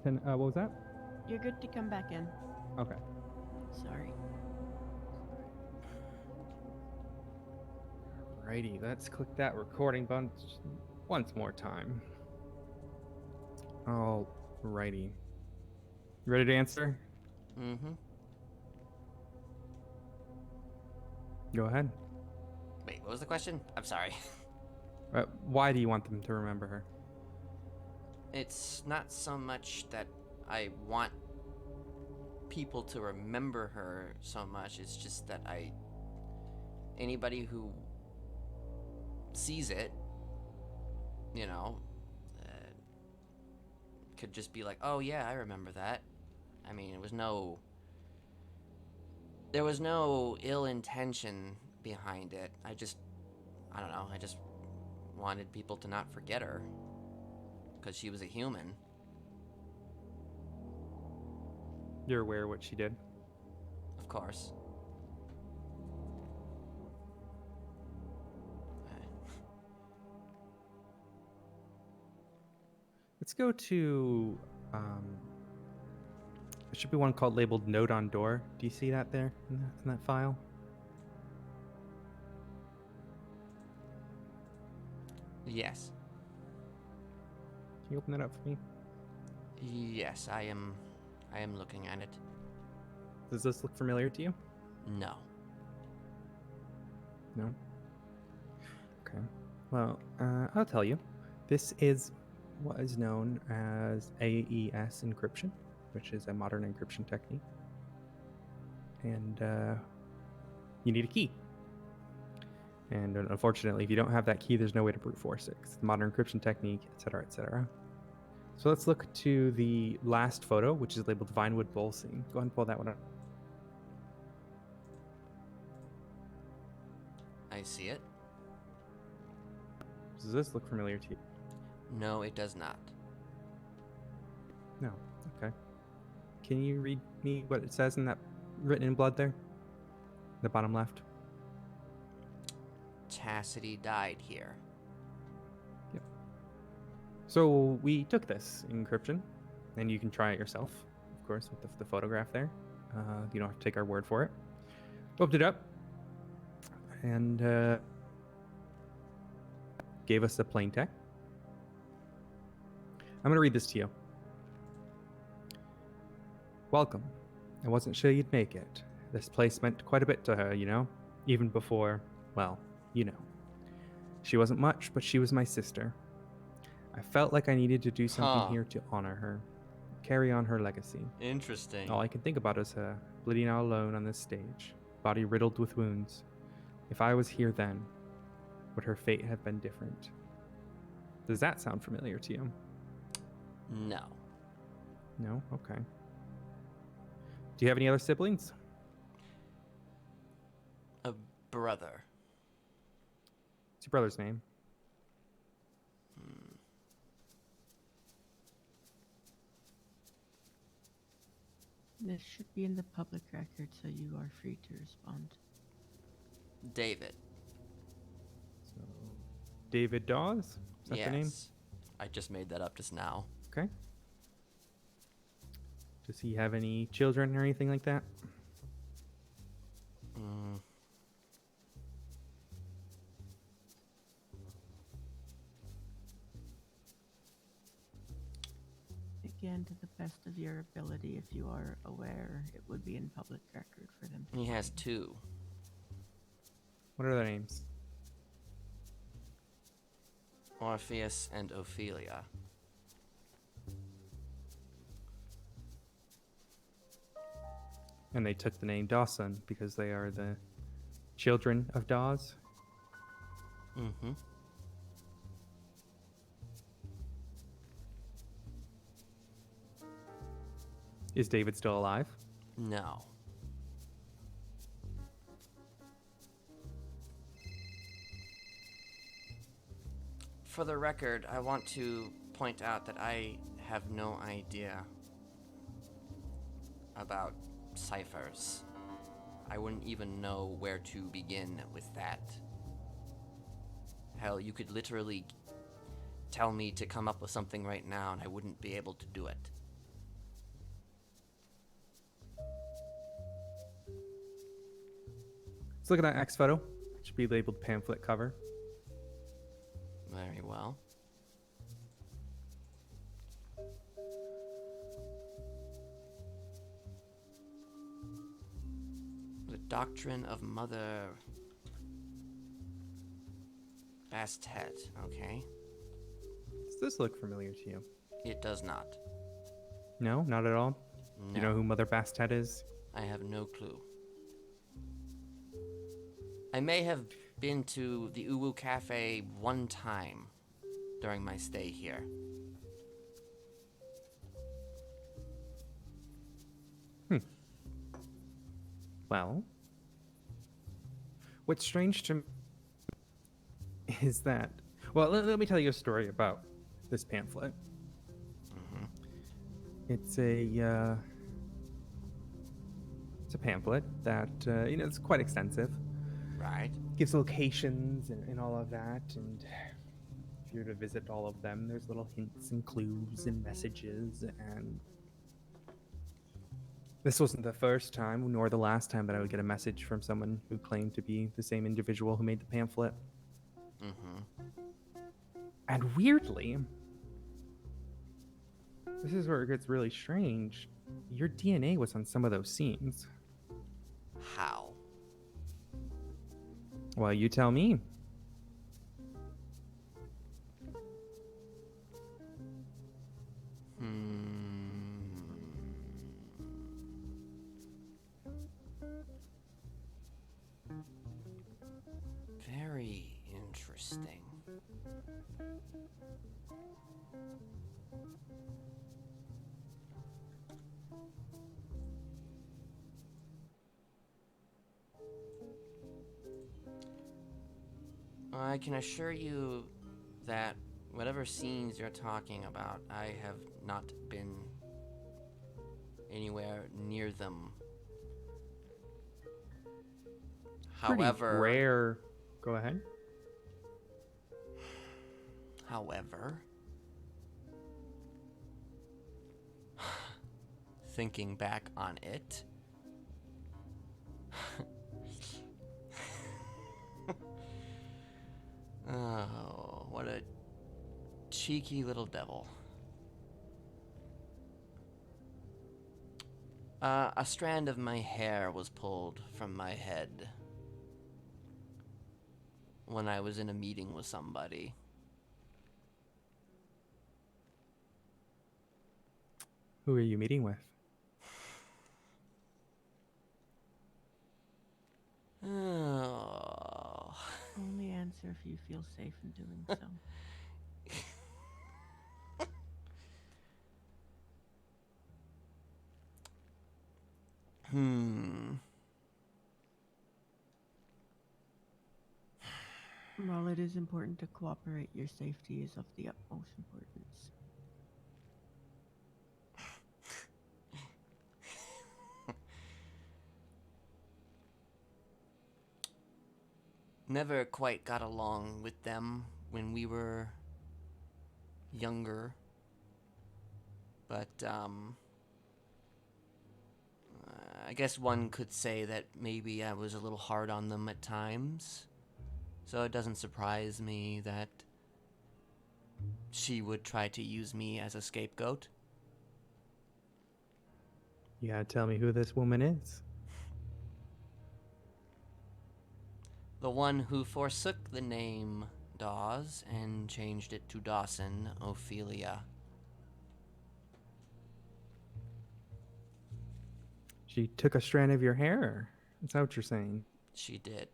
Then, what was that? You're good to come back in. Okay. Sorry. Alrighty, let's click that recording button once more time. Alrighty. You ready to answer? Mm-hmm. Go ahead. Wait, what was the question? I'm sorry. Why do you want them to remember her? It's not so much that I want people to remember her so much. It's just that anybody who sees it, you know, could just be like, oh yeah, I remember that. I mean, there was no ill intention behind it. I don't know, I just wanted people to not forget her. Because she was a human. You're aware of what she did? Of course. Let's go to, there should be one called labeled Note on Door. Do you see that there in that file? Yes. Can you open that up for me? Yes, I am looking at it. Does this look familiar to you? No. No? Okay. Well, I'll tell you. This is what is known as AES encryption, which is a modern encryption technique. And you need a key. And unfortunately, if you don't have that key, there's no way to brute force it. It's the modern encryption technique, etc., etc. So let's look to the last photo, which is labeled Vinewood Bowl Scene. Go ahead and pull that one up. I see it. Does this look familiar to you? No, it does not. No. Okay. Can you read me what it says in that written in blood there? The bottom left. Chastity died here. Yep. So we took this encryption, and you can try it yourself, of course, with the photograph there. You don't have to take our word for it. Opened it up, and gave us a plain text. I'm going to read this to you. Welcome. I wasn't sure you'd make it. This place meant quite a bit to her, you know? Even before, well, you know. She wasn't much, but she was my sister. I felt like I needed to do something here to honor her, carry on her legacy. Interesting. All I can think about is her, bleeding out alone on this stage, body riddled with wounds. If I was here then, would her fate have been different? Does that sound familiar to you? No. No? Okay. Do you have any other siblings? A brother. What's your brother's name? This should be in the public record, so you are free to respond. David. So, David Dawes? Is that the name? Yes. I just made that up just now. Okay. Does he have any children or anything like that? Mm. Again, to the best of your ability, if you are aware, it would be in public record for them to He has find. 2. What are their names? Orpheus and Ophelia. And they took the name Dawson because they are the children of Dawes. Mm-hmm. Is David still alive? No. For the record, I want to point out that I have no idea about ciphers. I wouldn't even know where to begin with that. Hell, you could literally tell me to come up with something right now and I wouldn't be able to do it. Let's look at that X photo. It should be labeled pamphlet cover. Very well. The Doctrine of Mother Bastet. Okay. Does this look familiar to you? It does not. No, not at all. No. You know who Mother Bastet is? I have no clue. I may have been to the Uwu Cafe one time during my stay here. Well, what's strange to me is that, well, let me tell you a story about this pamphlet. It's a pamphlet that it's quite extensive. Right? Gives locations and all of that, and if you're to visit all of them, there's little hints and clues and messages. And this wasn't the first time, nor the last time that I would get a message from someone who claimed to be the same individual who made the pamphlet. And weirdly, this is where it gets really strange. Your DNA was on some of those scenes. How? Well, you tell me. Interesting. I can assure you that whatever scenes you're talking about, I have not been anywhere near them. Pretty However, rare. Go ahead. however, thinking back on it, oh, what a cheeky little devil. A strand of my hair was pulled from my head when I was in a meeting with somebody. Who are you meeting with? Oh. Only answer if you feel safe in doing so. While it is important to cooperate, your safety is of the utmost importance. Never quite got along with them when we were younger. But, I guess one could say that maybe I was a little hard on them at times. So it doesn't surprise me that she would try to use me as a scapegoat. You gotta tell me who this woman is. The one who forsook the name Dawes and changed it to Dawson, Ophelia. She took a strand of your hair. Is that what you're saying? She did.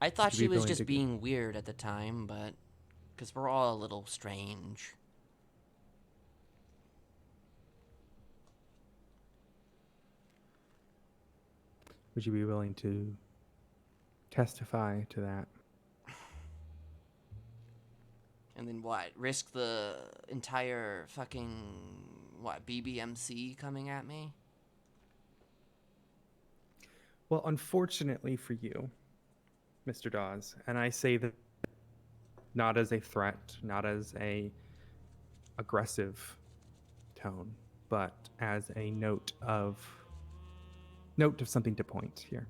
I thought Would you she be was willing just to- being weird at the time, but because we're all a little strange. Would you be willing to testify to that? And then what? Risk the entire fucking, what, BBMC coming at me? Well, unfortunately for you, Mr. Dawes, and I say that not as a threat, not as a aggressive tone, but as a note of something to point here.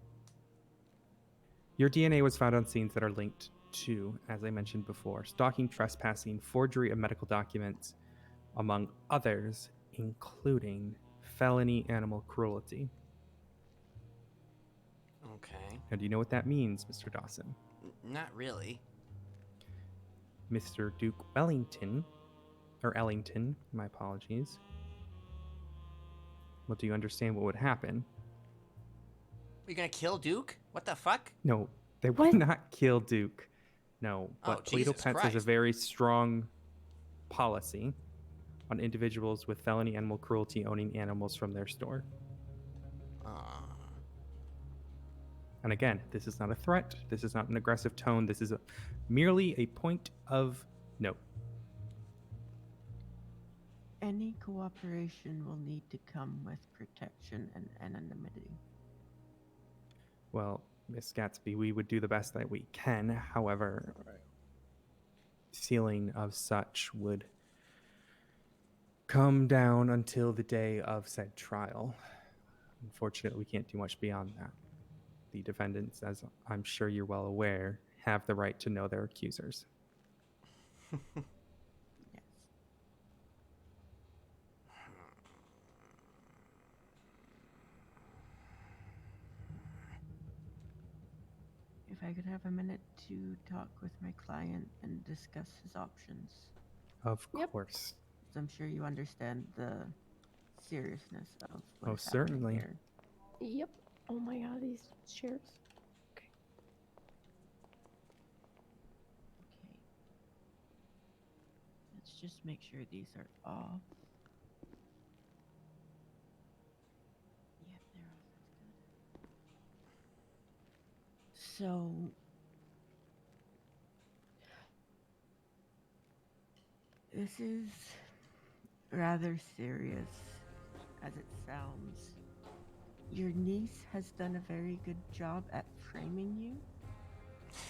Your DNA was found on scenes that are linked to, as I mentioned before, stalking, trespassing, forgery of medical documents, among others, including felony animal cruelty. Okay. Now, do you know what that means, Mr. Dawson? Not really. Mr. Duke Wellington, or Ellington, my apologies. Well, do you understand what would happen? You're gonna kill Duke? What the fuck? No, they would What? not kill Duke. No, Oh, but Toledo Jesus Pets has a Christ. very strong policy on individuals with felony animal cruelty owning animals from their store. And again, this is not a threat. This is not an aggressive tone. This is merely a point of note. Any cooperation will need to come with protection and anonymity. Well, Miss Gatsby, we would do the best that we can. However, sealing of such would come down until the day of said trial. Unfortunately, we can't do much beyond that. The defendants, as I'm sure you're well aware, have the right to know their accusers. Yes. If I could have a minute to talk with my client and discuss his options. Of Yep. course. 'Cause I'm sure you understand the seriousness of what Oh, is happening certainly. here. Yep. Oh my god, these chairs. Okay. Let's just make sure these are off. Yep, they're off. That's good. So, this is rather serious as it sounds. Your niece has done a very good job at framing you,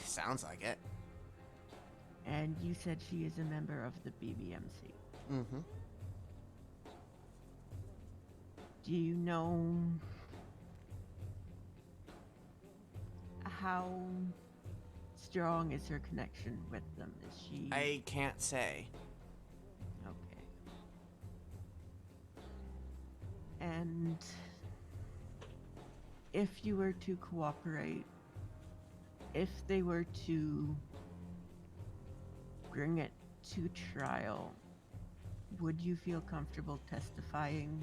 Sounds like it. and you said she is a member of the BBMC. Mm-hmm. Do you know how strong is her connection with them? Is she I can't say. okay? And if you were to cooperate, if they were to bring it to trial, would you feel comfortable testifying?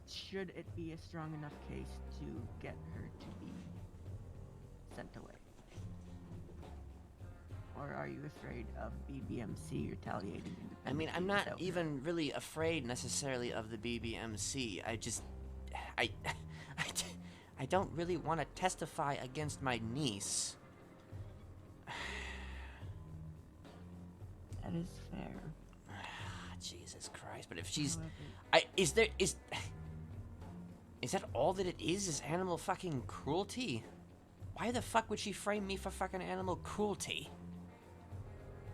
Should it be a strong enough case to get her to be sent away? Or are you afraid of BBMC retaliating independently? I mean, I'm not without her? even really afraid necessarily of the BBMC. I I don't really want to testify against my niece. That is fair. Jesus Christ! But if she's, However, is that all that it is animal fucking cruelty? Why the fuck would she frame me for fucking animal cruelty?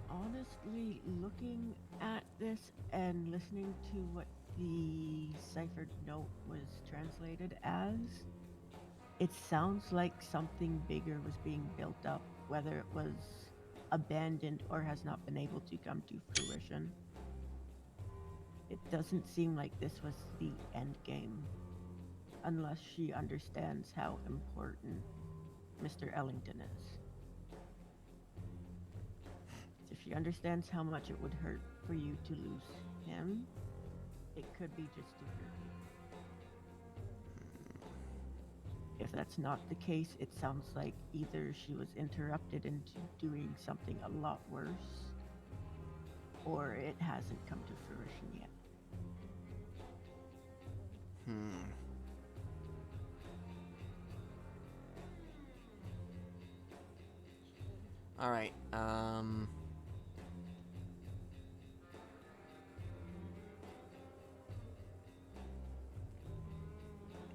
honestly, looking at this and listening to what the ciphered note was translated as, it sounds like something bigger was being built up, whether it was abandoned or has not been able to come to fruition. It doesn't seem like this was the end game, unless she understands how important Mr. Ellington is. If she understands how much it would hurt for you to lose him, it could be just to hurt you. If that's not the case, it sounds like either she was interrupted into doing something a lot worse, or it hasn't come to fruition yet. All right.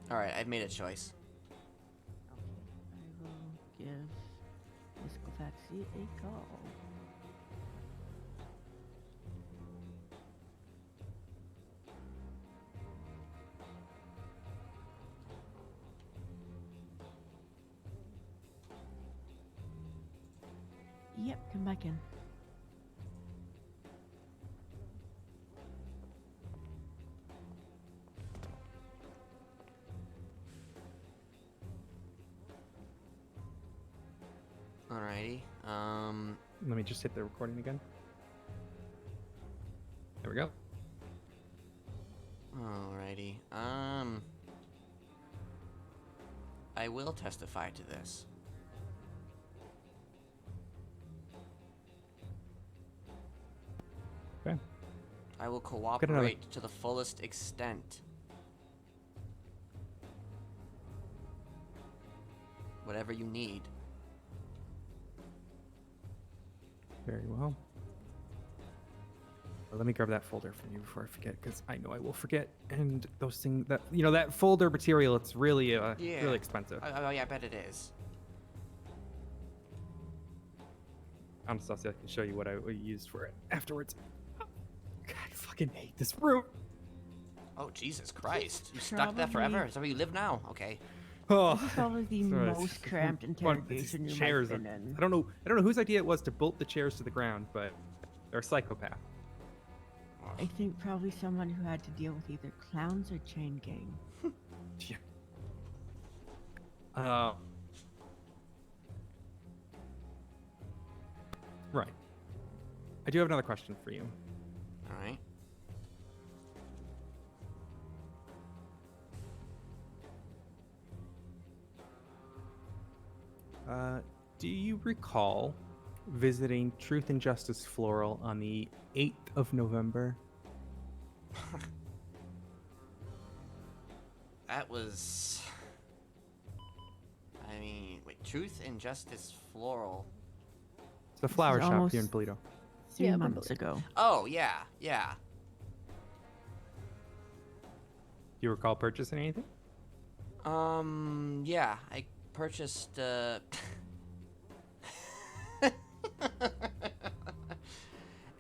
All right. I've made a choice. Okay, I will give Miss Kovacsy a call. Yep, come back in. Alrighty. Let me just hit the recording again. There we go. Alrighty. I will testify to this. Okay. I will another- cooperate to the fullest extent. Whatever you need. Very well. Let me grab that folder from you before I forget, because I know I will forget. And those things that that folder material, it's really really expensive. Oh yeah, I bet it is. Anastasia, I can show you what I used for it afterwards. God, I fucking hate this room. Oh Jesus Christ! You stuck there Probably- forever? Is that where you live now? Okay. Oh, This is probably the sorry, it's most just cramped fun. interrogation These you chairs might are- have been in. I don't know whose idea it was to bolt the chairs to the ground, but they're a psychopath. I think probably someone who had to deal with either clowns or chain gang. Yeah. Right. I do have another question for you. All right. Do you recall visiting Truth and Justice Floral on the 8th of November? That was. I mean, wait, Truth and Justice Floral. It's the flower is shop here in almost- Polito. 3 Yeah, months probably. ago. Oh, yeah, yeah. Do you recall purchasing anything? Yeah, I purchased,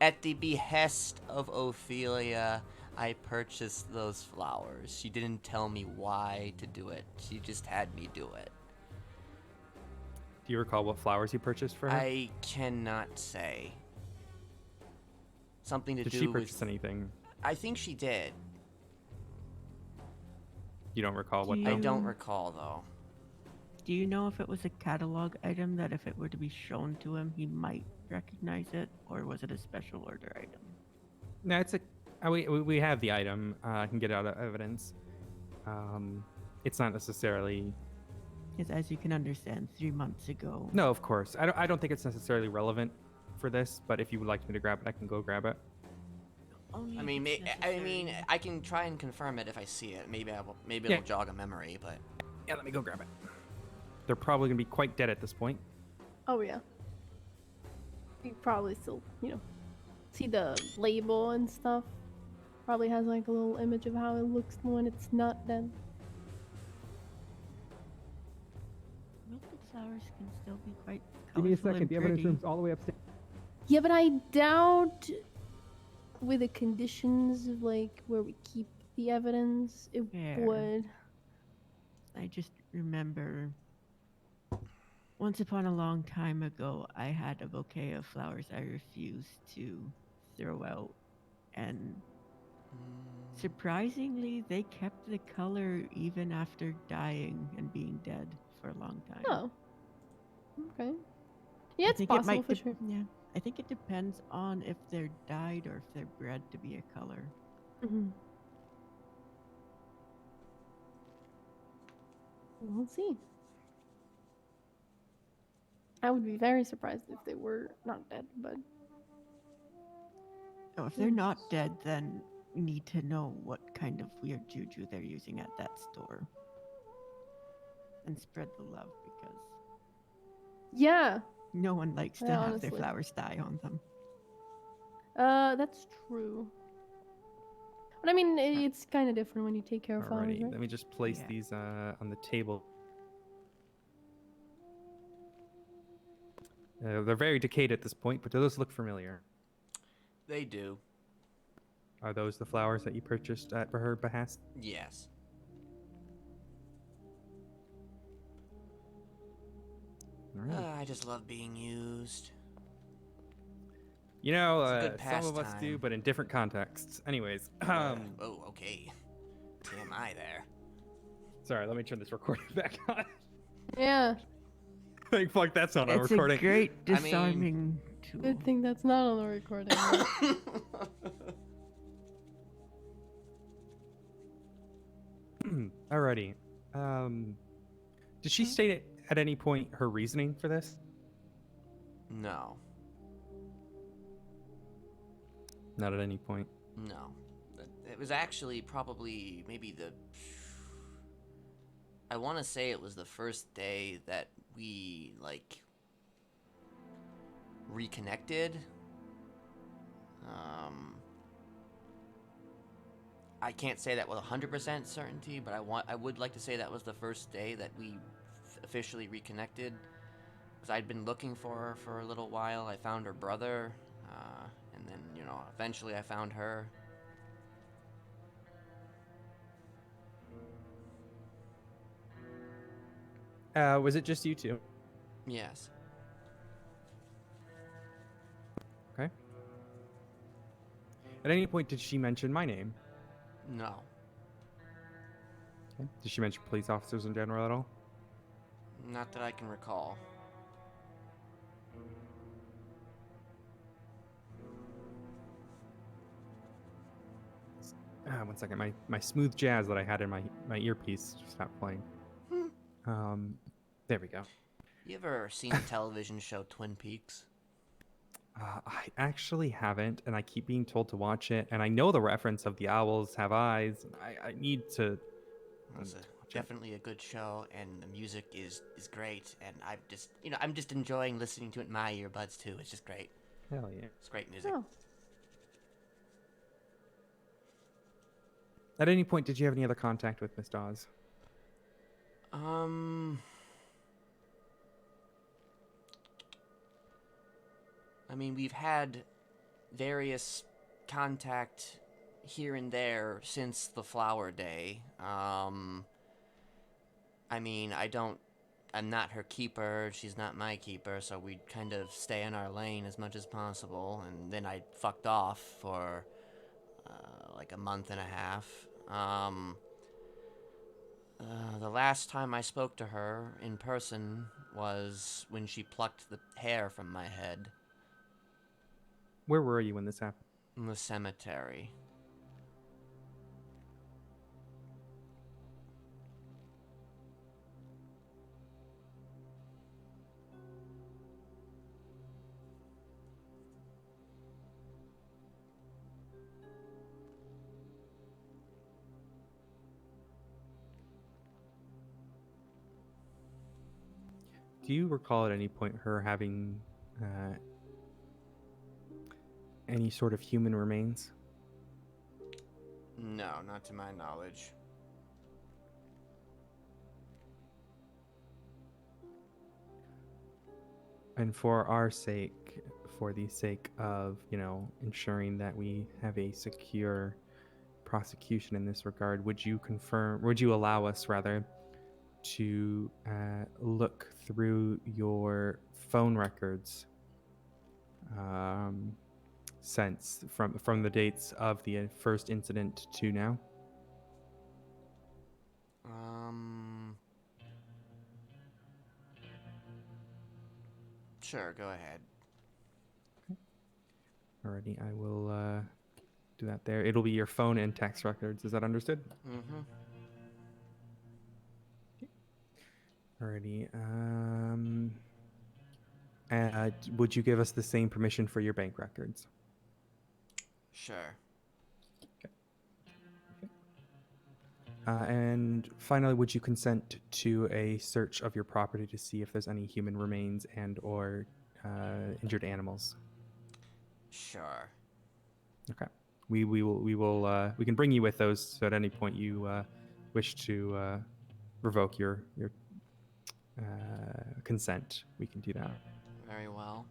At the behest of Ophelia, I purchased those flowers. She didn't tell me why to do it. She just had me do it. Do you recall what flowers you purchased for her? I cannot say. Something to Did do she with... purchase anything? I think she did. You don't recall what Do though? I don't Mm. recall, though. Do you know if it was a catalog item that if it were to be shown to him, he might recognize it, or was it a special order item? No, it's a. We have the item. I can get out of evidence. It's not necessarily. Because as you can understand, 3 months ago, No, of course. I don't think it's necessarily relevant for this. But if you would like me to grab it, I can go grab it. only I if mean, it's necessary. I can try and confirm it if I see it. Maybe Yeah. it'll jog a memory, but Yeah, let me go grab it. They're probably gonna be quite dead at this point. Oh yeah. You probably still, see the label and stuff. Probably has like a little image of how it looks when it's not dead. Wilted flowers can still be quite Give me a colorful second. and The evidence pretty. room's all the way upstairs. Yeah, but I doubt with the conditions of like where we keep the evidence, it Fair. would. I just remember once upon a long time ago, I had a bouquet of flowers I refused to throw out. And surprisingly, they kept the color even after dying and being dead for a long time. Oh. Okay. Yeah, I it's think possible for sure. Yeah. I think it depends on if they're dyed or if they're bred to be a color. Mm-hmm. We'll see. I would be very surprised if they were not dead, but Oh, if they're not dead, then we need to know what kind of weird juju they're using at that store. And spread the love because yeah, no one likes to Yeah, have their honestly. flowers die on them. that's true. But I mean, it's kind of different when you take care of flowers, Alrighty, right? let me just place Yeah. these on the table. They're very decayed at this point, but do those look familiar? they do. Are those the flowers that you purchased at her behest? Yes. Alright. I just love being used. You know, It's a good some of us do, pastime. but in different contexts. Anyways, Oh, okay. TMI there. sorry, let me turn this recording back on. Yeah. Like, fuck, that's not on It's recording. a great I mean- disarming tool. Good thing that's not on the recording. Alrighty. Did she state at any point her reasoning for this? No. Not at any point. No. It was actually probably maybe I want to say it was the first day that we, like, reconnected. I can't say that with 100% certainty, but I would like to say that was the first day that we officially reconnected. Because I'd been looking for her for a little while. I found her brother, and then, eventually I found her. Was it just you two? Yes. Okay. At any point, did she mention my name? No. Okay. Did she mention police officers in general at all? Not that I can recall. One second. My smooth jazz that I had in my earpiece stopped playing. There we go. You ever seen the television show Twin Peaks? I actually haven't, and I keep being told to watch it. And I know the reference of the owls have eyes. And I need to. It's watch it. definitely a good show, and the music is great. And I'm just enjoying listening to it in my earbuds too. It's just great. Hell yeah. It's great music. Oh, At any point, did you have any other contact with Miss Dawes? I mean, we've had various contact here and there since the flower day. I mean, I'm not her keeper, she's not my keeper, so we'd kind of stay in our lane as much as possible, and then I fucked off for, like a month and a half. The last time I spoke to her in person was when she plucked the hair from my head Where were you when this happened? in the cemetery. Do you recall at any point her having any sort of human remains? No, not to my knowledge. And for our sake, for the sake of, ensuring that we have a secure prosecution in this regard, would you allow us rather to look through your phone records since from the dates of the first incident to now? Sure, go ahead. Alrighty, I will do that there. It'll be your phone and text records. Is that understood? Mm-hmm. Alrighty. Would you give us the same permission for your bank records? Sure. And finally, would you consent to a search of your property to see if there's any human remains and/or injured animals? Sure. Okay. We can bring you with those. So at any point you wish to revoke your consent, we can do that. Very well.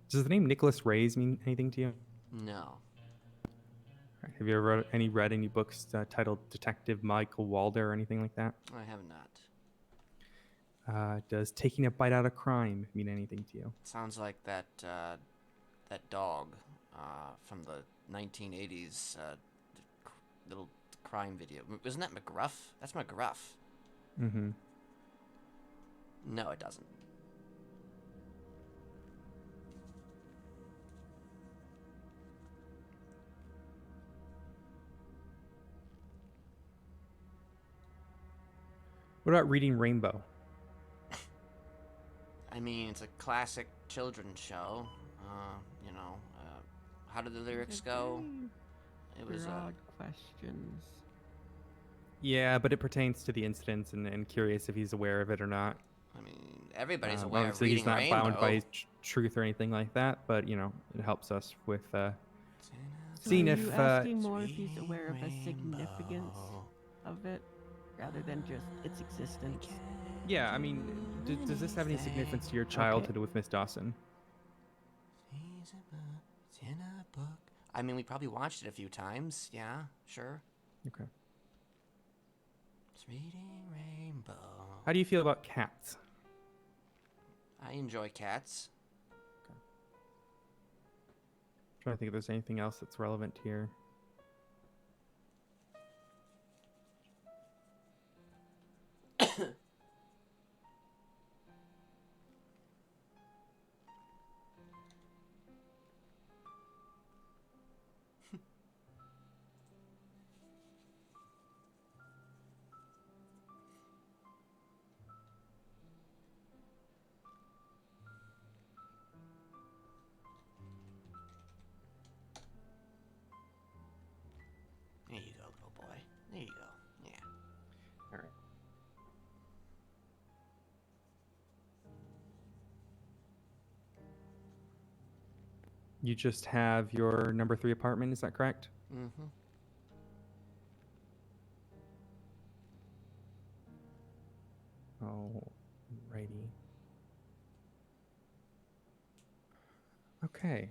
Does the name Nicholas Reyes mean anything to you? No. Have you ever read any books titled Detective Michael Walder or anything like that? I have not. Does taking a bite out of crime mean anything to you? Sounds like that dog from the 1980s little crime video. Isn't that McGruff? That's McGruff. Mm-hmm. No, it doesn't. What about Reading Rainbow? I mean, it's a classic children's show. How did the lyrics go? It was Broad questions. Yeah, but it pertains to the incidents, and curious if he's aware of it or not. I mean, everybody's aware of Obviously, Reading he's not Rainbow. bound by truth or anything like that, but it helps us with So seeing are if you asking more if he's aware of the significance of it rather than just its existence? yeah. I mean, does this have any significance to your childhood with Miss Dawson? It's in a book. I mean, we probably watched it a few times. Yeah, sure. Okay. It's Reading Rainbow. How do you feel about cats? I enjoy cats. Trying to think if there's anything else that's relevant here. You just have your number 3 apartment, is that correct? Mm-hmm. Alrighty. Okay.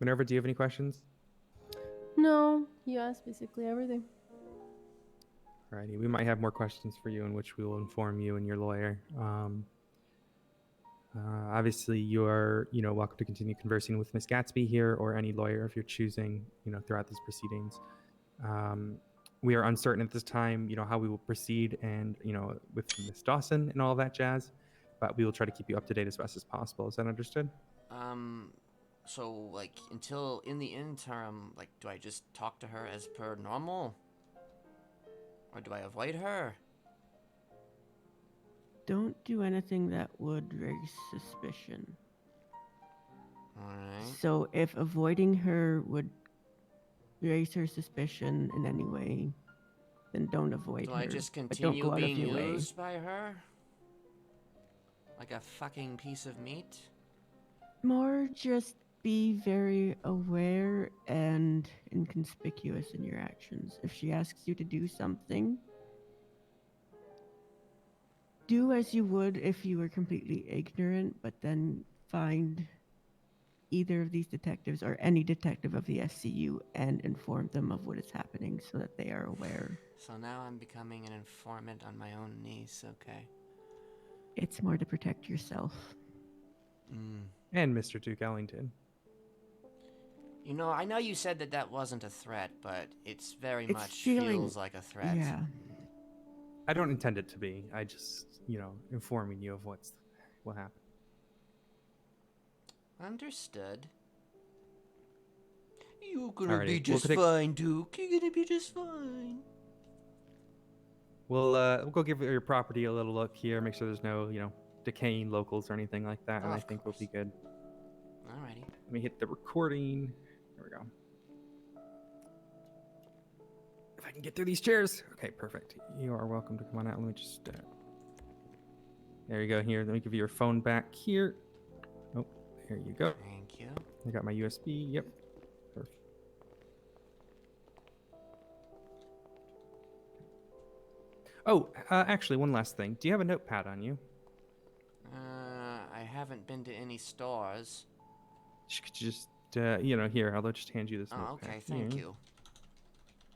Minerva, do you have any questions? No, you asked basically everything. Alrighty, we might have more questions for you in which we will inform you and your lawyer. Obviously, you're welcome to continue conversing with Miss Gatsby here or any lawyer if you're choosing throughout these proceedings. We are uncertain at this time how we will proceed and with Miss Dawson and all that jazz, but we will try to keep you up to date as best as possible. Is that understood? So, like, until in the interim, like, do I just talk to her as per normal? Or do I avoid her? Don't do anything that would raise suspicion. Alright. So if avoiding her would raise her suspicion in any way, then don't avoid Do her. I just but don't continue go out of being your way. used by her? Like a fucking piece of meat? More just be very aware and inconspicuous in your actions. If she asks you to do something, do as you would if you were completely ignorant, but then find either of these detectives or any detective of the SCU and inform them of what is happening so that they are aware. So now I'm becoming an informant on my own niece, okay. It's more to protect yourself. And Mr. Duke Ellington. You know, I know you said that that wasn't a threat, but it's very It's much feeling- feels like a threat. Yeah. I don't intend it to be. I just, informing you of what happened. Understood. You're gonna Alrighty, be we'll just take- fine, Duke. You're gonna be just fine. We'll go give your property a little look here, make sure there's no, decaying locals or anything like that, and Oh, I of think we'll be course. good. Alrighty. Let me hit the recording. There we go. If I can get through these chairs. Okay, perfect. You are welcome to come on out. Let me just... there you go. Here, let me give you your phone back here. Oh, there you go. Thank you. I got my USB. Yep. Perfect. Oh, actually, one last thing. Do you have a notepad on you? I haven't been to any stores. Could you just, here, I'll just hand you this Oh, notepad. okay, thank here. you.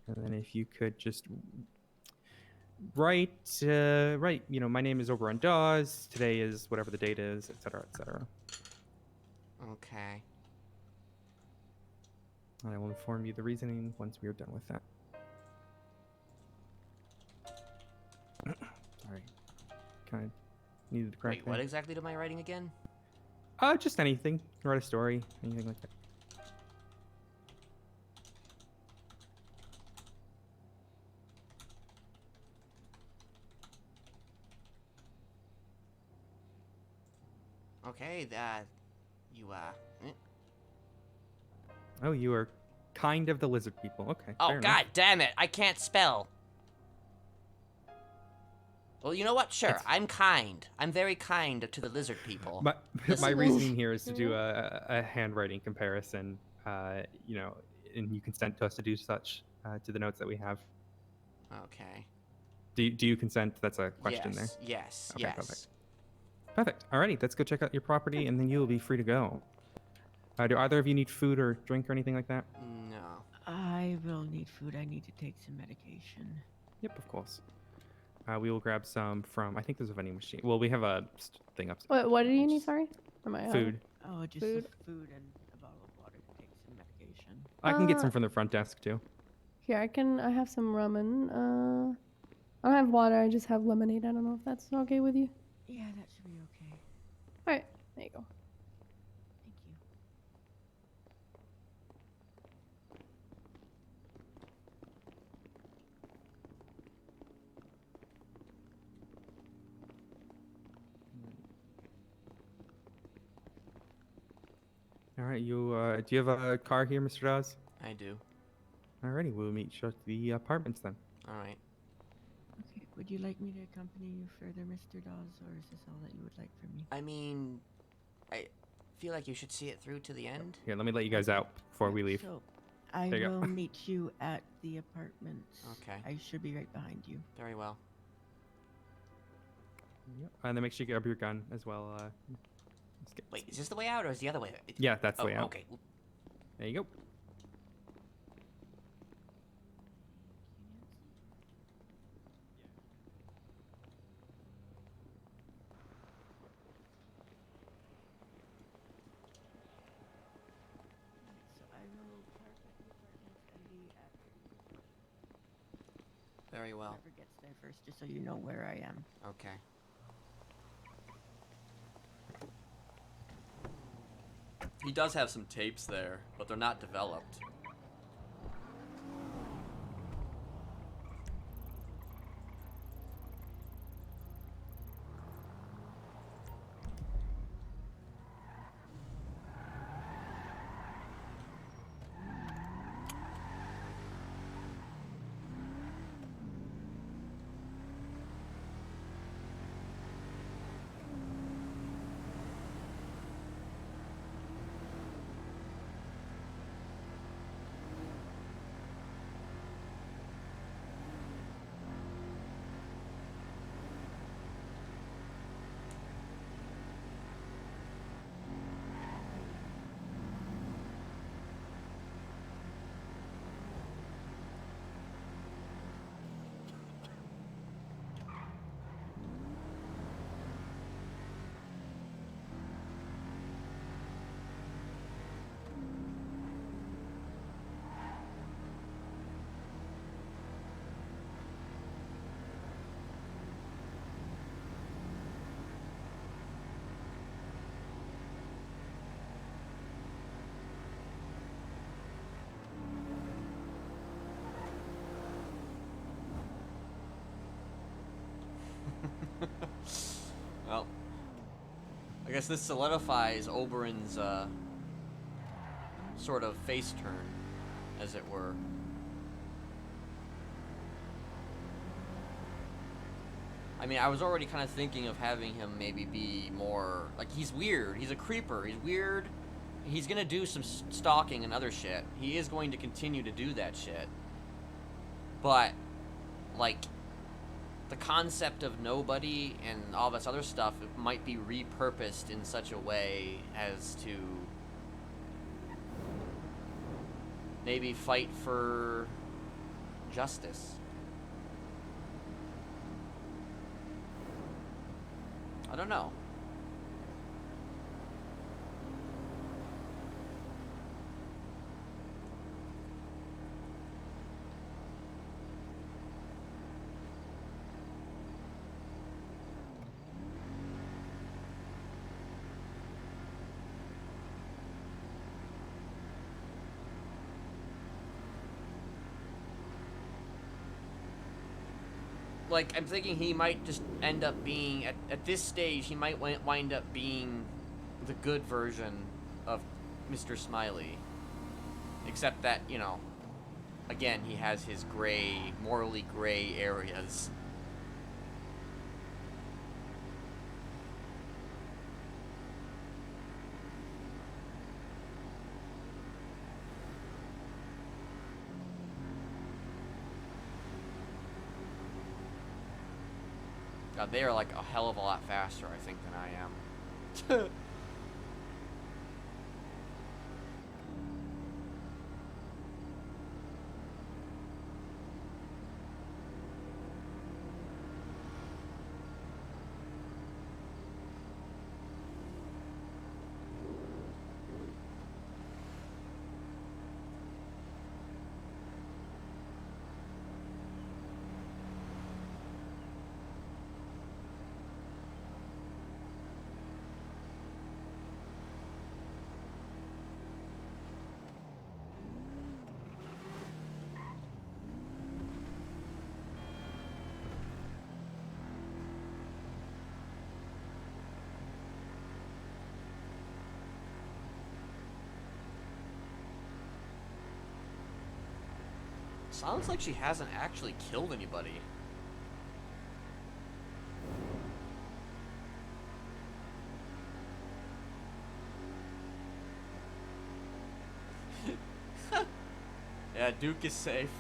And then if you could just write, my name is Oberon Dawes. Today is whatever the date is, etc., etc. Okay. And I will inform you the reasoning once we are done with that. Sorry. Kind of needed to correct Wait, what that. exactly am I writing again? Just anything. Write a story, anything like that. Okay, you, Oh, you are kind of the lizard people. Okay. Oh, fair god enough. damn it, I can't spell. Well, you know what? Sure, It's- I'm kind. I'm very kind to the lizard people. My Listen. reasoning here is to do a handwriting comparison, and you consent to us to do such to the notes that we have. Okay. Do you consent? That's a question there. Yes, Okay, yes. perfect. Perfect. Alrighty, let's go check out your property, and then you will be free to go. Do either of you need food or drink or anything like that? No. I will need food. I need to take some medication. Yep, of course. We will grab some from, I think there's a vending machine. Well, we have a thing upstairs. What do you need? Sorry. Am I Food. Oh, just Food. food and a bottle of water to take some medication. I can get some from the front desk, too. Here, I have some ramen. I don't have water. I just have lemonade. I don't know if that's okay with you. Yeah, that should be okay. All right, there you go. Thank you. All right, do you have a car here, Mr. Dawes? I do. Alrighty, we'll meet you at the apartments then. Alright. Okay, Would you like me to accompany you further, Mr. Dawes, or is this all that you would like from me? I mean, I feel like you should see it through to the end. Here, let me let you guys out before we leave. So, I There you go. will meet you at the apartment. Okay. I should be right behind you. Very well. Yep. And then make sure you grab your gun as well. Let's get- Wait, is this the way out or is the other way? Yeah, that's the Oh, way out. okay. There you go. So I will park at the apartments and be at Very well. whoever gets there first, just so you know where I am. Okay. He does have some tapes there, but they're not developed. Well, I guess this solidifies Oberon's sort of face turn, as it were. I mean, I was already kind of thinking of having him maybe be more like, he's weird, he's a creeper, he's weird, he's gonna do some stalking and other shit. He is going to continue to do that shit. But, like, the concept of nobody and all this other stuff, it might be repurposed in such a way as to maybe fight for justice. I don't know. Like, I'm thinking he might just end up being, at this stage, he might wind up being the good version of Mr. Smiley. Except that, you know, again, he has his gray, morally gray areas. God, they are like a hell of a lot faster, I think, than I am. Sounds like she hasn't actually killed anybody. Yeah, Duke is safe.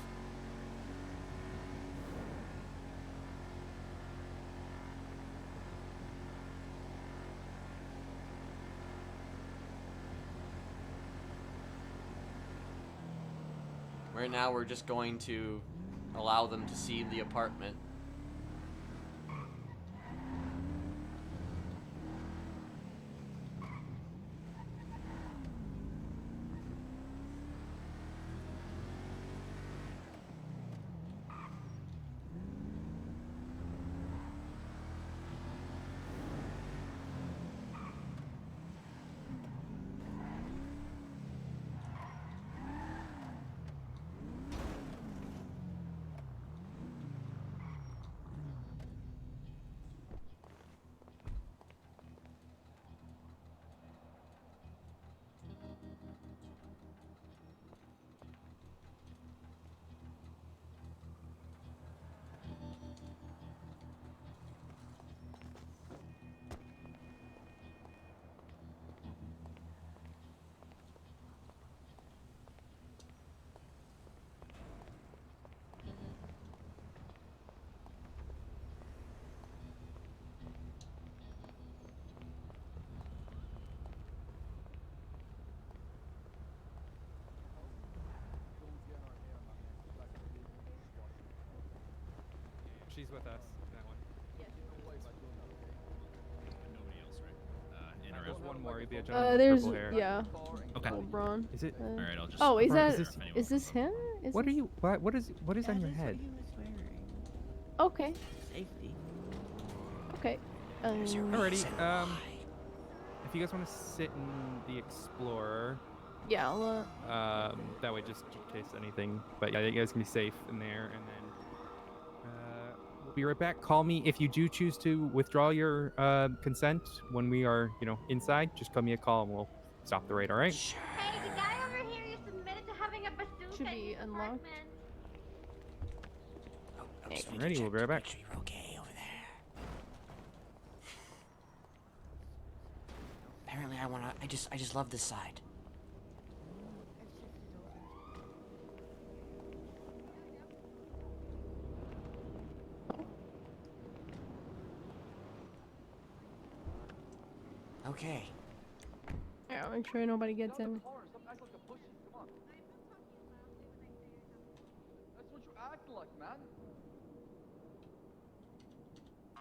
Right now, we're just going to allow them to see the apartment. She's with us. That one. Nobody else, right? In or There's out? one more. He'd be a gentleman with There's purple hair. yeah. Okay. Oberon. Is it? Uh, All right, I'll just. oh, is Oberon, that is is this him? Is What are this- you? What is on your That is head? What he was wearing. Okay. Safety. Okay. There's a Alrighty. reason If you guys want to sit in the Explorer, Yeah. I'll, that way just in case anything. But yeah, you guys can be safe in there, and then we'll be right back. Call me if you do choose to withdraw your consent when we are, inside. Just give me a call and we'll stop the raid. All right? Sure. Hey, the guy over here you submitted to having a bazooka Should in be his unlocked. apartment. Oh, just need Alrighty, to we'll be check right back. to make sure you're okay over there. Apparently, I just love this side. Okay. yeah. Make sure nobody gets in. Stop acting like a pussy. Come on. That's what you acting like, man.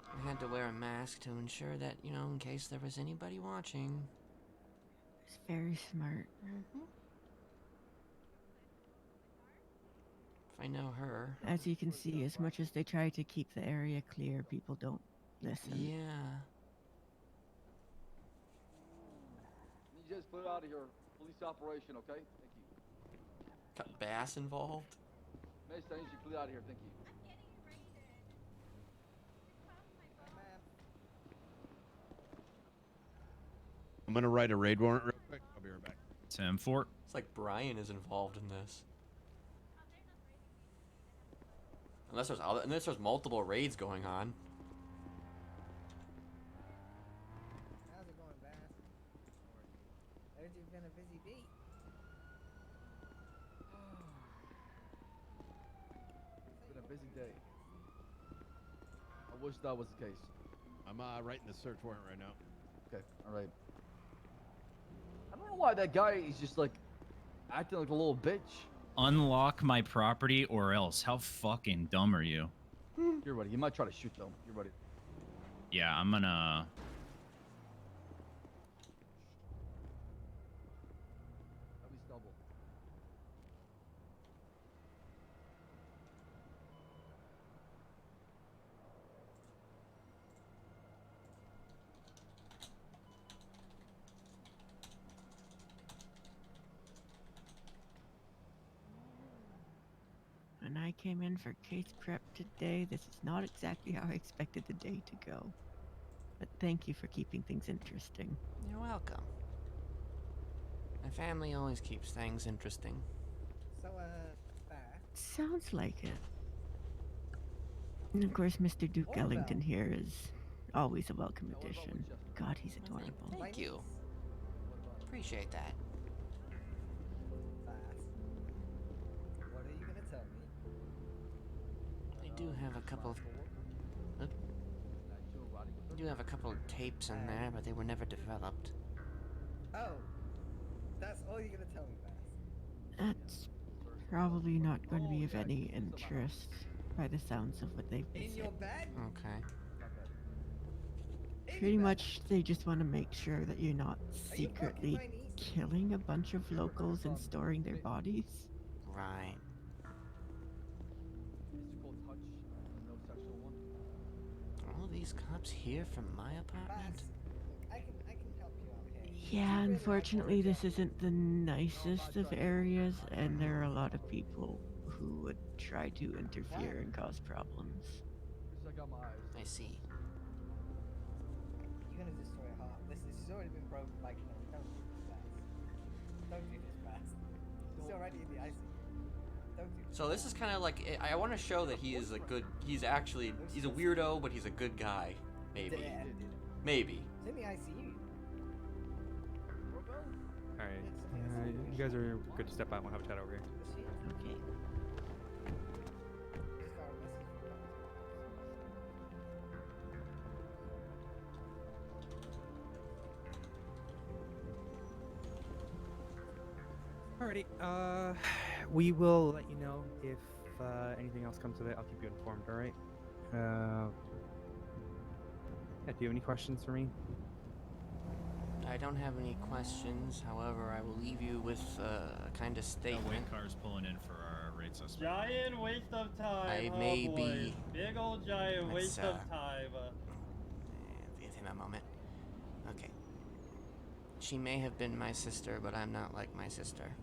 I had to wear a mask to ensure that, in case there was anybody watching. It's very smart. If I know her. As you can see, as much as they try to keep the area clear, people don't listen. Yeah. You just put it out of your police operation, okay? Thank you. Got Bass involved. Mace, I need you to clear out of here. Thank you. I'm gonna write a raid warrant real quick. I'll be right back. 10-4. It's like Brian is involved in this. Unless there's multiple raids going on. How's it going, Bass? It's been a busy beat. It's been a busy day. I wish that was the case. I'm writing the search warrant right now. Okay, alright. I don't know why that guy is just like acting like a little bitch. Unlock my property or else. How fucking dumb are you? You're ready. He might try to shoot though. You're ready. Yeah, I'm gonna. At least double. When I came in for case prep today, this is not exactly how I expected the day to go. But thank you for keeping things interesting. You're welcome. My family always keeps things interesting. So, Bass. Sounds like it. And of course, Mr. Duke Oberon. Ellington here is always a welcome Now, what about addition. Winchester? God, he's Well, adorable. Thank you. What about Appreciate that. Bass. What have a couple of... I do have a couple of tapes in there, but they were never developed. Oh, that's all you're gonna tell me, Bass. That's probably not going to be of any interest by the sounds of what they've been In saying. your bed? Okay. In Pretty your bed? much, they just want to make sure that you're not Are you fucking secretly my niece? killing a bunch of locals and storing their bodies. Right. Physical touch, no sexual one. Are all these cops here from my Bass, apartment? look, I can help you out here. Yeah, You really unfortunately, like this isn't the nicest of areas, and there are a lot of people who would try to interfere and cause problems. Because I got my eyes. I see. You're gonna destroy her heart. This has already been broken. Like, no, don't do this, Bass. Don't do this, Bass. She's already in the ICU. Don't do this. So this is kind of like I want to show that he is a good. He's a weirdo, but he's a good guy. Maybe. Damn. Maybe. It's in the ICU. All right. You guys are good to step out. We'll have a chat over here. Was she? Okay. Just got a message from her. Alrighty. We will let you know if anything else comes of it. I'll keep you informed. All right. Yeah, do you have any questions for me? I don't have any questions. However, I will leave you with a kind of That statement. white car's pulling in for our raid suspect. Giant waste of time. I oh may boy. be- Big old giant Let's, waste of time. Give him a moment. Okay. She may have been my sister, but I'm not like my sister.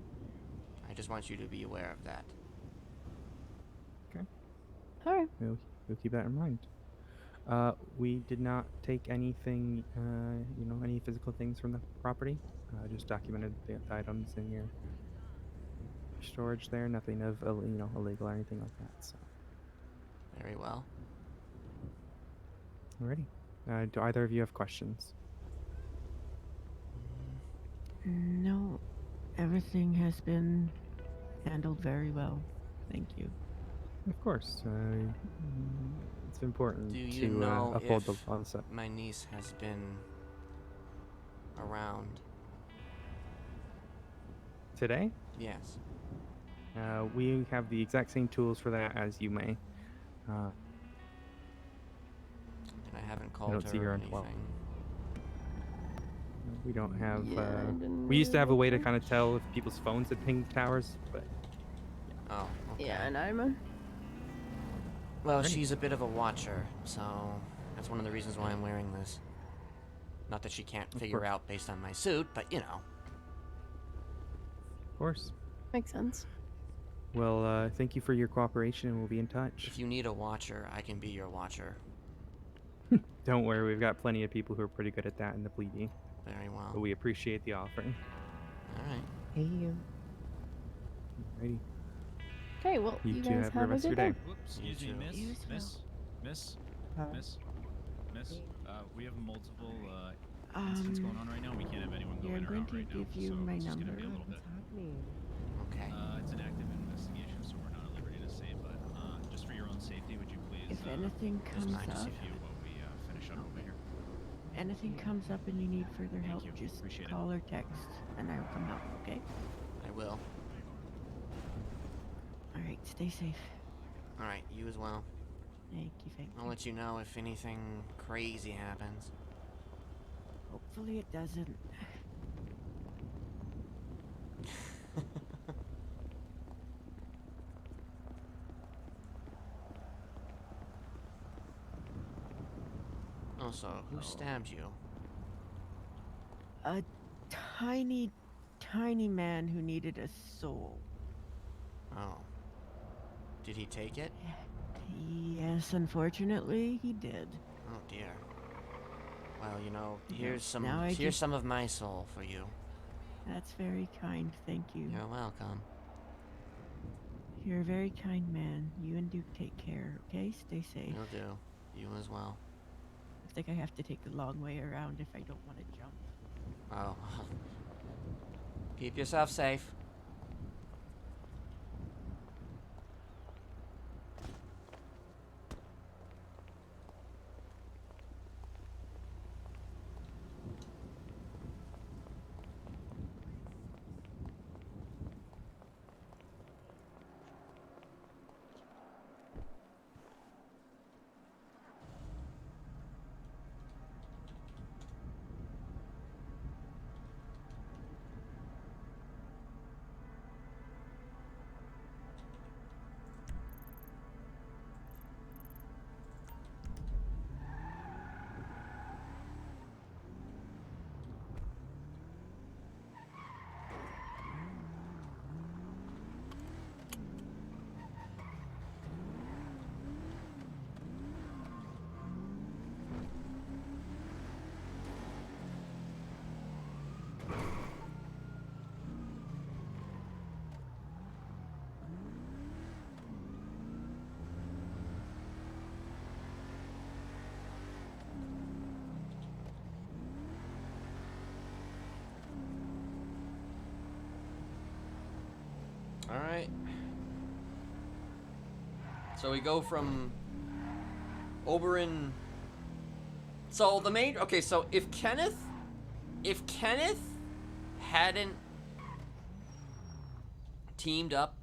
I just want you to be aware of that. Alright. We'll keep that in mind. We did not take anything, any physical things from the property. Just documented the items in your storage there. Nothing of illegal or anything like that. So, Very well. alrighty. Do either of you have questions? No, everything has been handled very well. Thank you. Of course. It's important Do you to know uphold the if laws. my niece has been around? Today, Yes. we have the exact same tools for that as you may. And I haven't called don't her see or her on anything. 12. We don't have. Yeah, I didn't We used to have a way to really kind of tell if people's phones had pinged towers, but Oh, okay. Yeah, and I'm Well, she's a bit of a watcher, so that's one of the reasons why I'm wearing this. Not that she can't figure course. out based on my suit, but you know. of course. makes sense. Well, thank you for your cooperation, and we'll be in touch. If you need a watcher, I can be your watcher. Don't worry, we've got plenty of people who are pretty good at that in the bleeding, Very well. but we appreciate the offering. Alright. Hey, you. Alrighty. Okay, well, You you two guys have the have a rest of good your day. day. Whoops, You excuse me, too. miss, You as miss, miss, miss. We have multiple incidents going on right now. We can't have anyone go Yeah, in I'm or going out to right now, give you so my it's just number. gonna be a little bit. Okay. It's an active investigation, so we're not at liberty to say. But just for your own safety, would you please? If anything just comes mind to up, see you while we finish up over here. anything comes up and you need further help, you. just Appreciate it. call or text, and I'll come out. Okay? I will. All right. Stay safe. Alright, you as well. Thank you. Thank I'll you. let you know if anything crazy happens. Hopefully it doesn't. Also, who stabbed you? A tiny, tiny man who needed a soul. Oh. Did he take it? Yes, unfortunately, he did. Oh dear. Well, you know, Yeah, here's now I here's just- some of my soul for you. That's very kind. Thank you. You're welcome. You're a very kind man. You and Duke take care, okay? Stay safe. You'll do. You as well. I think I have to take the long way around if I don't want to jump. Oh. Keep yourself safe. Alright. So we go from Oberon. So the main, okay, so if Kenneth hadn't teamed up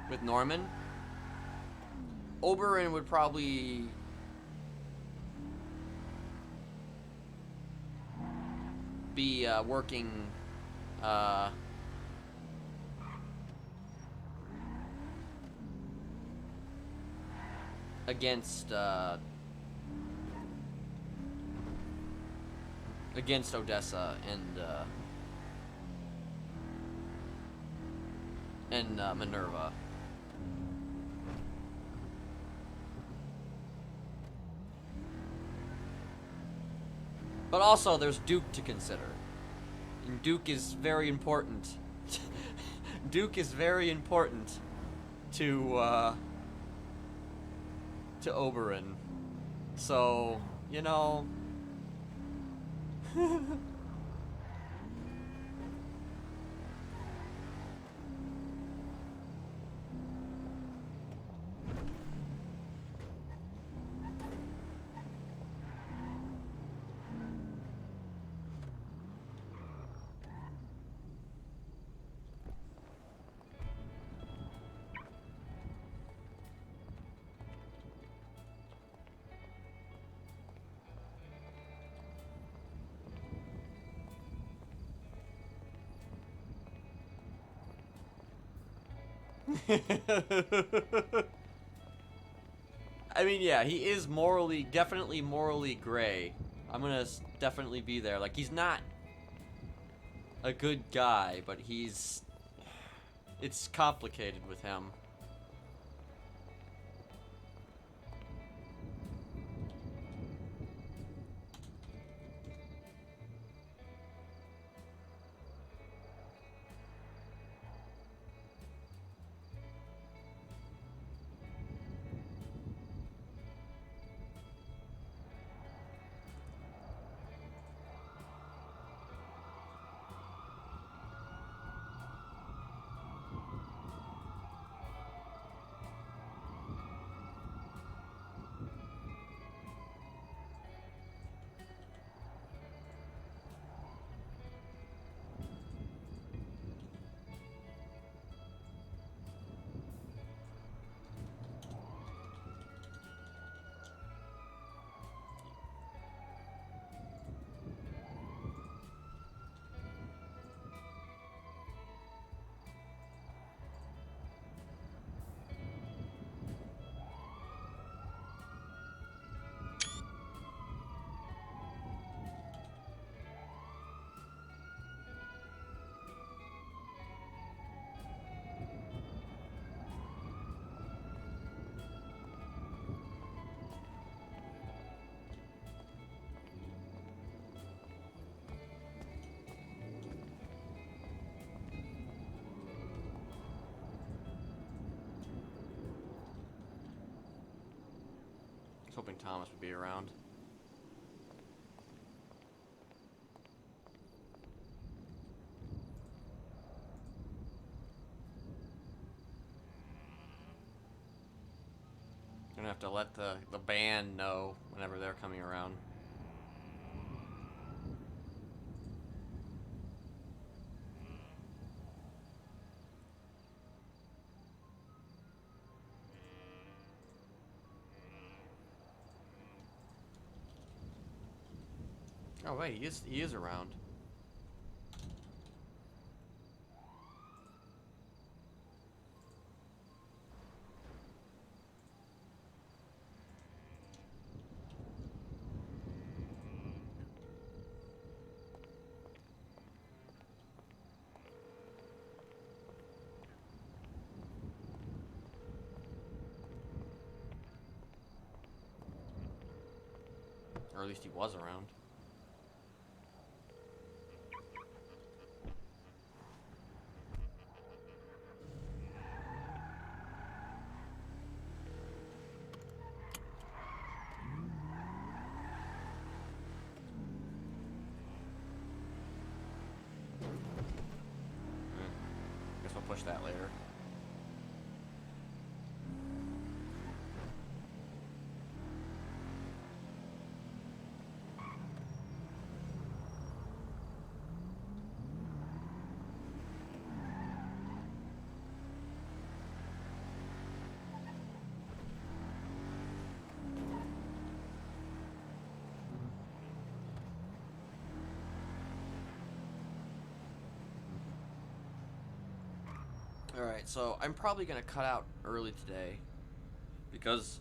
with Norman, Oberon would probably be working against Odessa and Minerva. But also, there's Duke to consider. And Duke is very important. Duke is very important to Oberon. So, you know... I mean, yeah, he is definitely morally gray. I'm gonna definitely be there. Like, he's not a good guy, but it's complicated with him. I was hoping Thomas would be around. Gonna have to let the band know whenever they're coming around. Oh wait, he is around. Or at least he was around. push that later. Alright, so I'm probably going to cut out early today because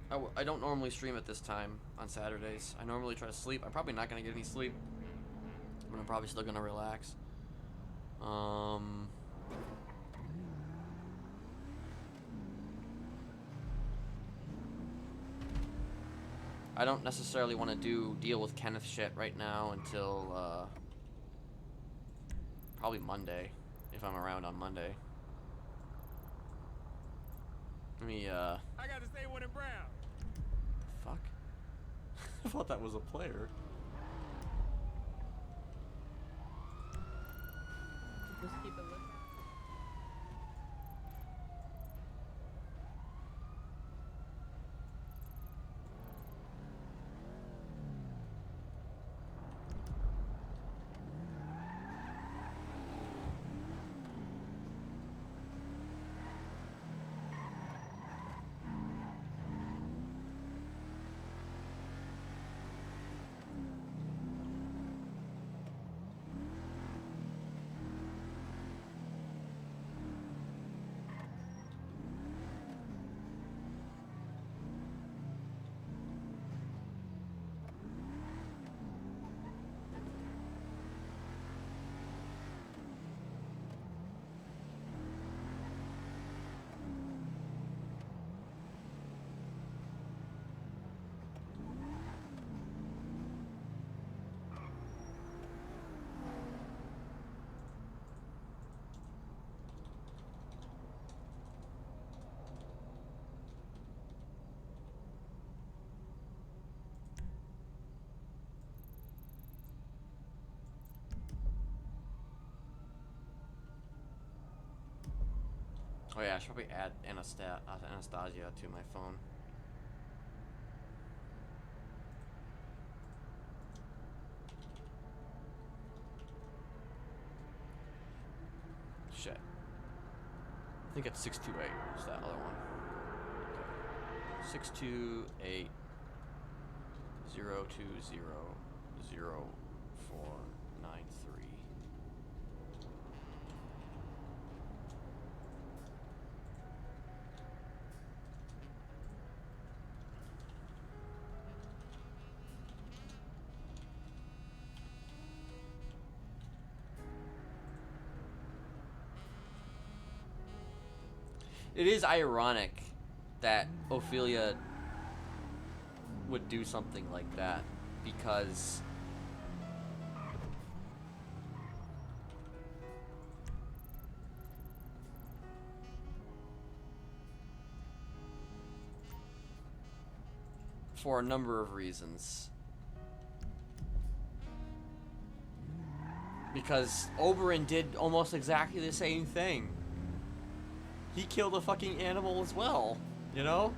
I don't normally stream at this time on Saturdays. I normally try to sleep. I'm probably not going to get any sleep, but I'm probably still going to relax. I don't necessarily want to deal with Kenneth shit right now until probably Monday, if I'm around on Monday. Let me, I gotta say one in brown. Fuck. I thought that was a player. Just keep it looking. Oh yeah, I should probably add Anastasia to my phone. Shit. I think it's 628. It's that other one. Okay. 628 020 0493. It is ironic that Ophelia would do something like that, because for a number of reasons. Because Oberon did almost exactly the same thing. He killed a fucking animal as well, you know?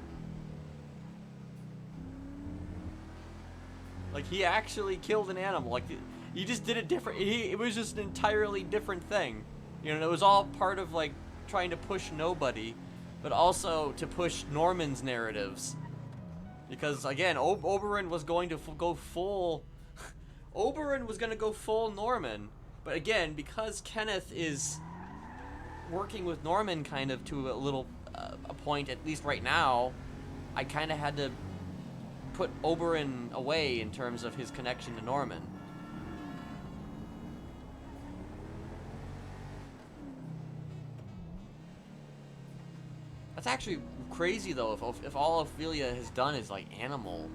Like, he actually killed an animal. Like, he just did it different. It was just an entirely different thing. You know, it was all part of, like, trying to push nobody, but also to push Norman's narratives. Because, again, Oberon was going to go full... Oberon was going to go full Norman. But, again, because Kenneth is working with Norman kind of to a point, at least right now, I kind of had to put Oberon away in terms of his connection to Norman. That's actually crazy, though, if all Ophelia has done is, like, animal.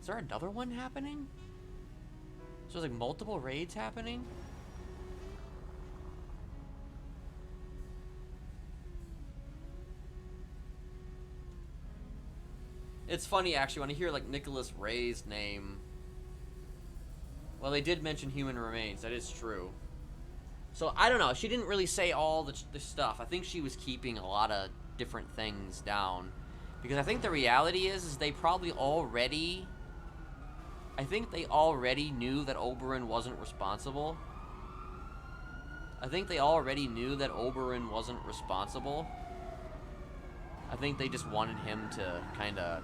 Is there another one happening? So there's, like, multiple raids happening? It's funny, actually, when I hear, like, Nicholas Ray's name. Well, they did mention human remains. That is true. So I don't know. She didn't really say all the stuff. I think she was keeping a lot of different things down, because I think the reality is they probably already. I think they already knew that Oberon wasn't responsible. I think they already knew that Oberon wasn't responsible. I think they just wanted him to kind of.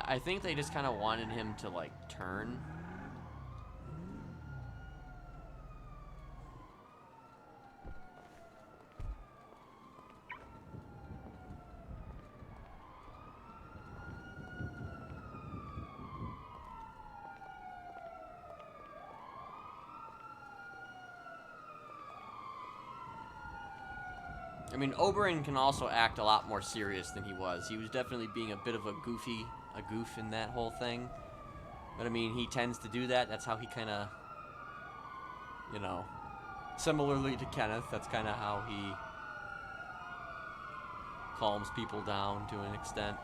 I think they just kind of wanted him to, like, turn. I mean, Oberon can also act a lot more serious than he was. He was definitely being a bit of a goof in that whole thing. But I mean, he tends to do that. That's how he kind of, you know, similarly to Kenneth, that's kind of how he calms people down to an extent.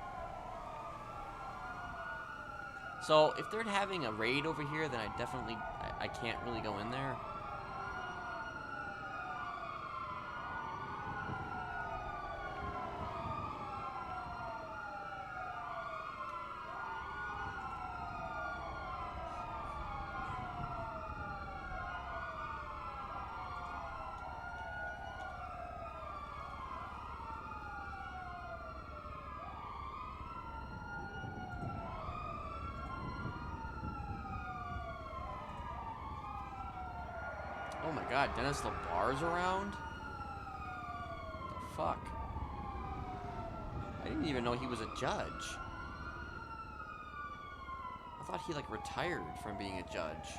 So if they're having a raid over here, then I can't really go in there. Oh my god, Dennis LeBar's around? What the fuck? I didn't even know he was a judge. I thought he, like, retired from being a judge.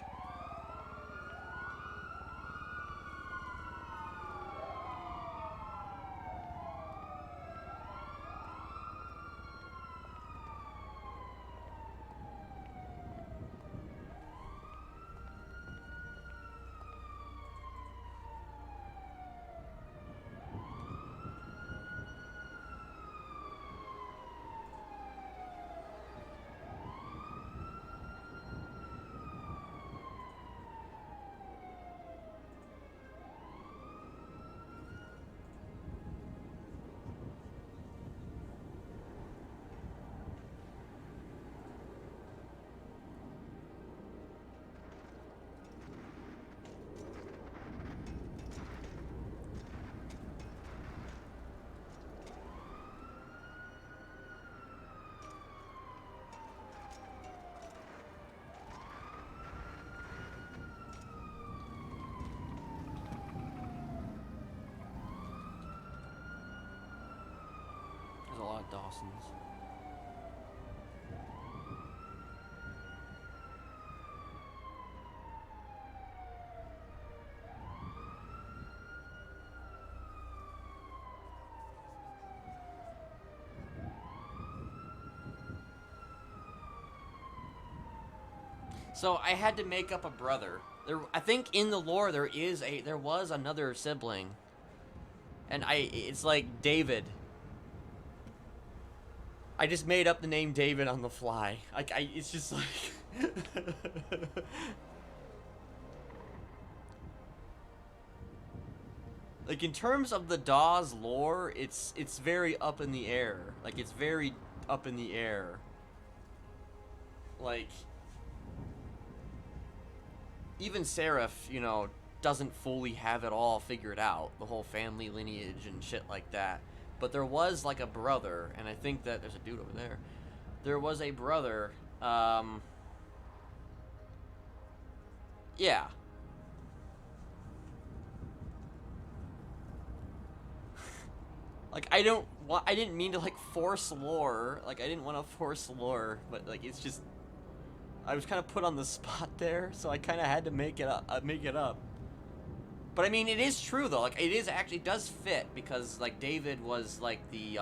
There's a lot of Dawsons. So I had to make up a brother. I think in the lore there was another sibling, and it's like David. I just made up the name David on the fly. It's just like like in terms of the Dawes lore, it's very up in the air. Like it's very up in the air. Like even Seraph, you know, doesn't fully have it all figured out, the whole family lineage and shit like that. But there was like a brother, and I think that there's a dude over there. There was a brother, yeah. Like I didn't mean to like force lore. Like I didn't want to force lore, but like it's just I was kind of put on the spot there, so I kind of had to make it up. But I mean, it is true though. Like it is actually does fit because like David was like the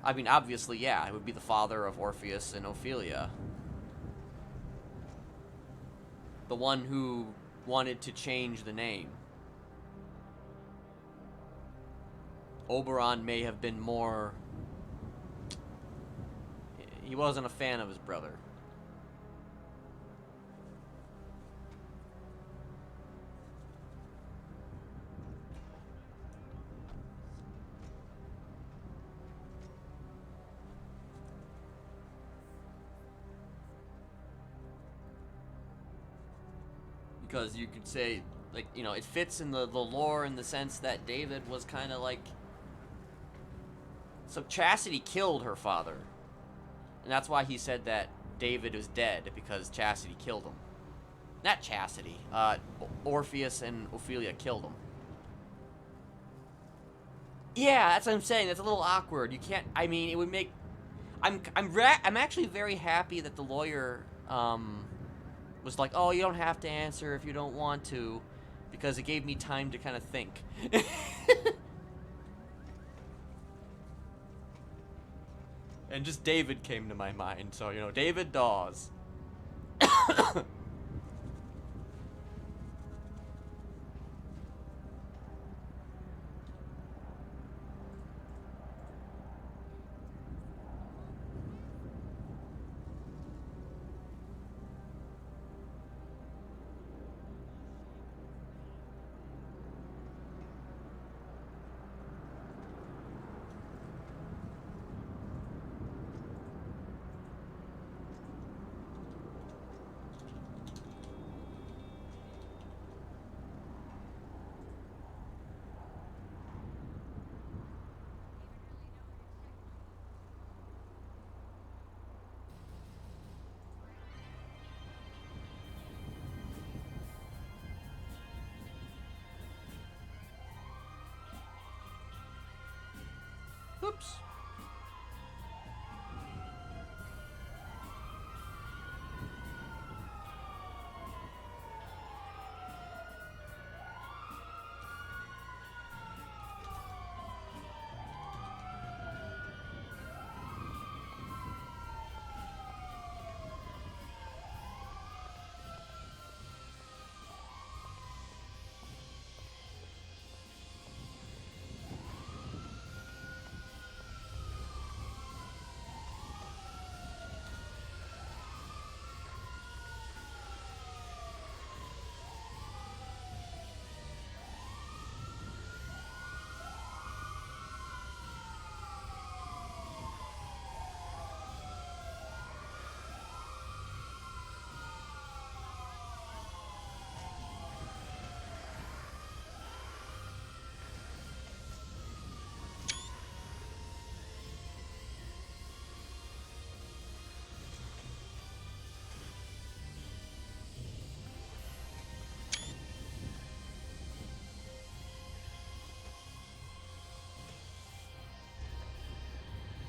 I mean, obviously, yeah, it would be the father of Orpheus and Ophelia. The one who wanted to change the name. Oberon may have been more... He wasn't a fan of his brother. Because you could say, like, you know, it fits in the lore in the sense that David was kind of like... So Chastity killed her father. And that's why he said that David was dead, because Chastity killed him. Not Chastity. Orpheus and Ophelia killed him. Yeah, that's what I'm saying. That's a little awkward. You can't... I mean, it would make... I'm actually very happy that the lawyer... was like, oh, you don't have to answer if you don't want to, because it gave me time to kind of think. And just David came to my mind, so, you know, David Dawes. Oops.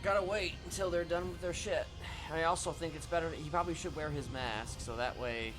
Gotta wait until they're done with their shit. I also think it's better... He probably should wear his mask, so that way...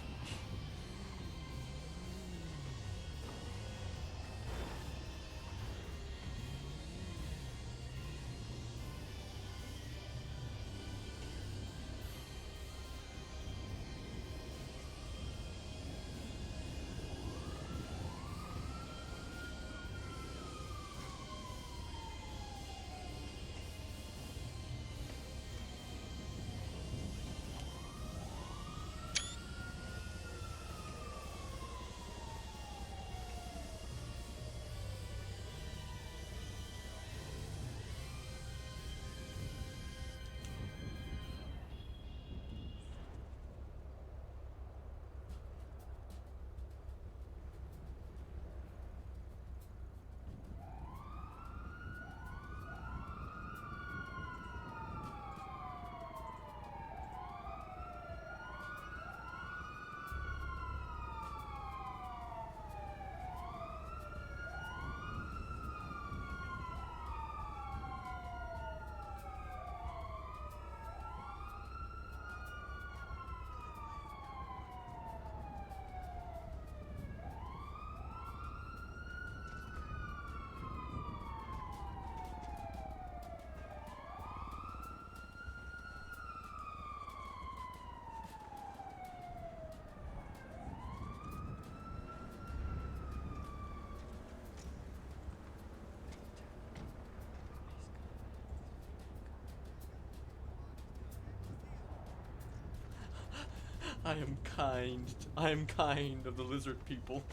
I am kind. I am kind of the lizard people.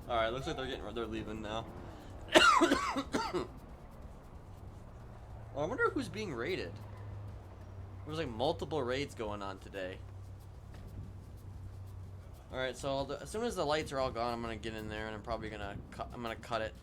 Alright, looks like they're leaving now. Well, I wonder who's being raided. There's like multiple raids going on today. Alright, so as soon as the lights are all gone, I'm gonna get in there and I'm probably gonna cut it.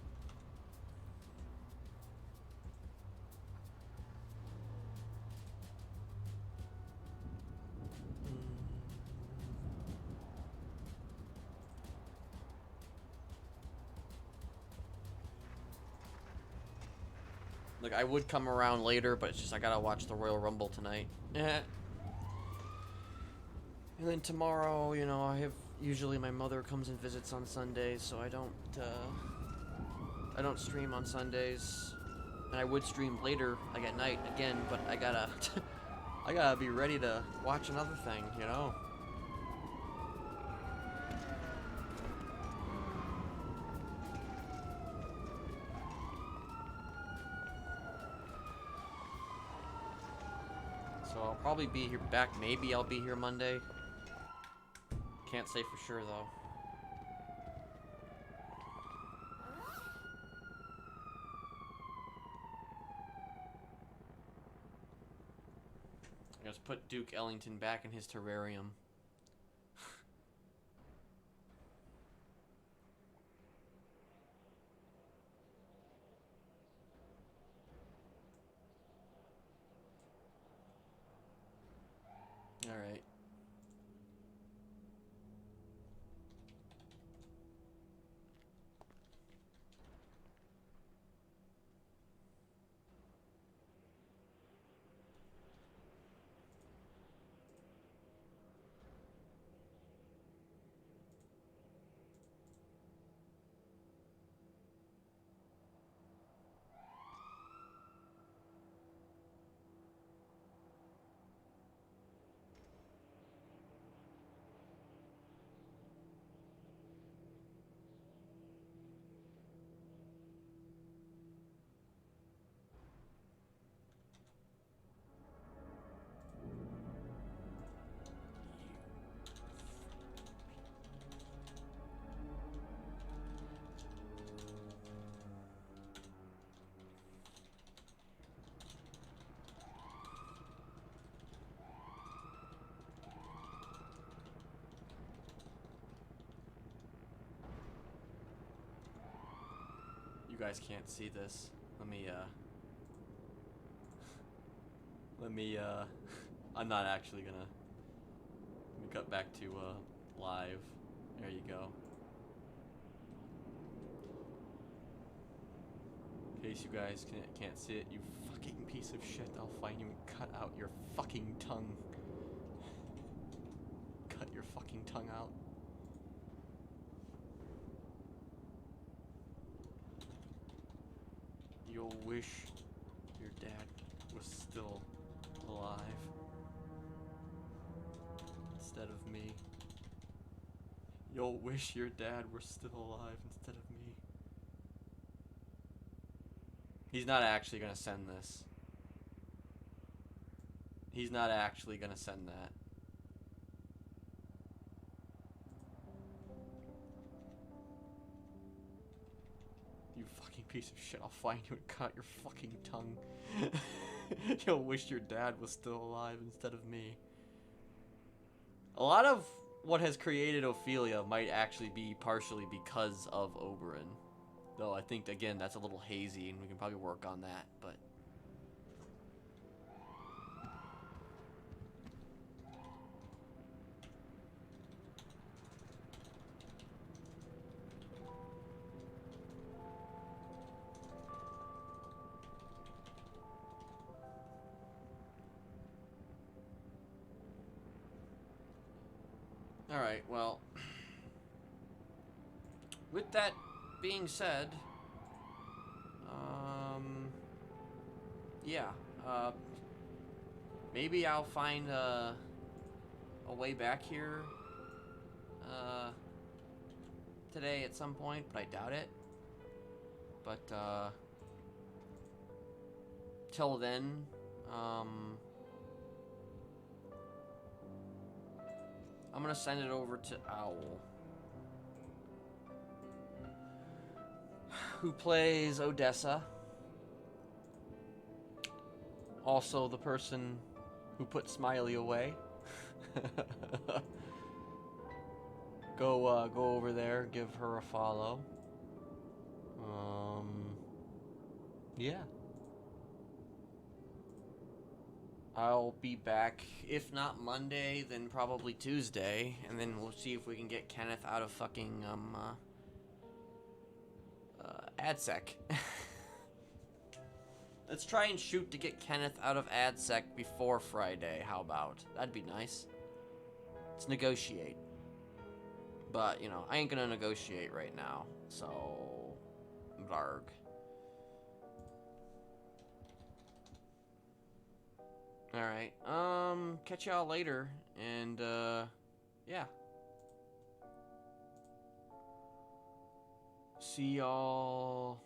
Like, I would come around later, but it's just I gotta watch the Royal Rumble tonight. Yeah. And then tomorrow, you know, usually my mother comes and visits on Sundays, so I don't stream on Sundays. And I would stream later, like at night again, but I gotta I gotta be ready to watch another thing, you know. So I'll probably be here back. Maybe I'll be here Monday. Can't say for sure though. I just put Duke Ellington back in his terrarium. All right. You guys can't see this. I'm not actually gonna. Let me cut back to live. There you go. In case you guys can't see it, you fucking piece of shit, I'll find you and cut out your fucking tongue. Cut your fucking tongue out. You'll wish your dad was still alive instead of me. You'll wish your dad were still alive instead of me. He's not actually gonna send this. He's not actually gonna send that. You fucking piece of shit, I'll find you and cut your fucking tongue. You'll wish your dad was still alive instead of me. A lot of what has created Ophelia might actually be partially because of Oberon. Though I think, again, that's a little hazy and we can probably work on that, but... Alright, well, with that being said, yeah, maybe I'll find a way back here today at some point, but I doubt it. But till then, I'm gonna send it over to Owl, who plays Odessa. Also the person who put Smiley away. Go over there, give her a follow. Yeah. I'll be back, if not Monday, then probably Tuesday, and then we'll see if we can get Kenneth out of fucking, AdSec. Let's try and shoot to get Kenneth out of AdSec before Friday, how about? That'd be nice. Let's negotiate. But, you know, I ain't gonna negotiate right now, so... Varg. Alright, catch y'all later, and, yeah. See y'all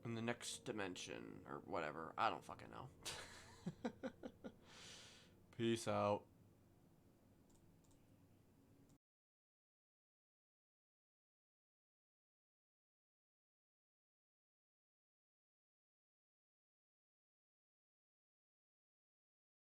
in the next dimension, or whatever. I don't fucking know. Peace out.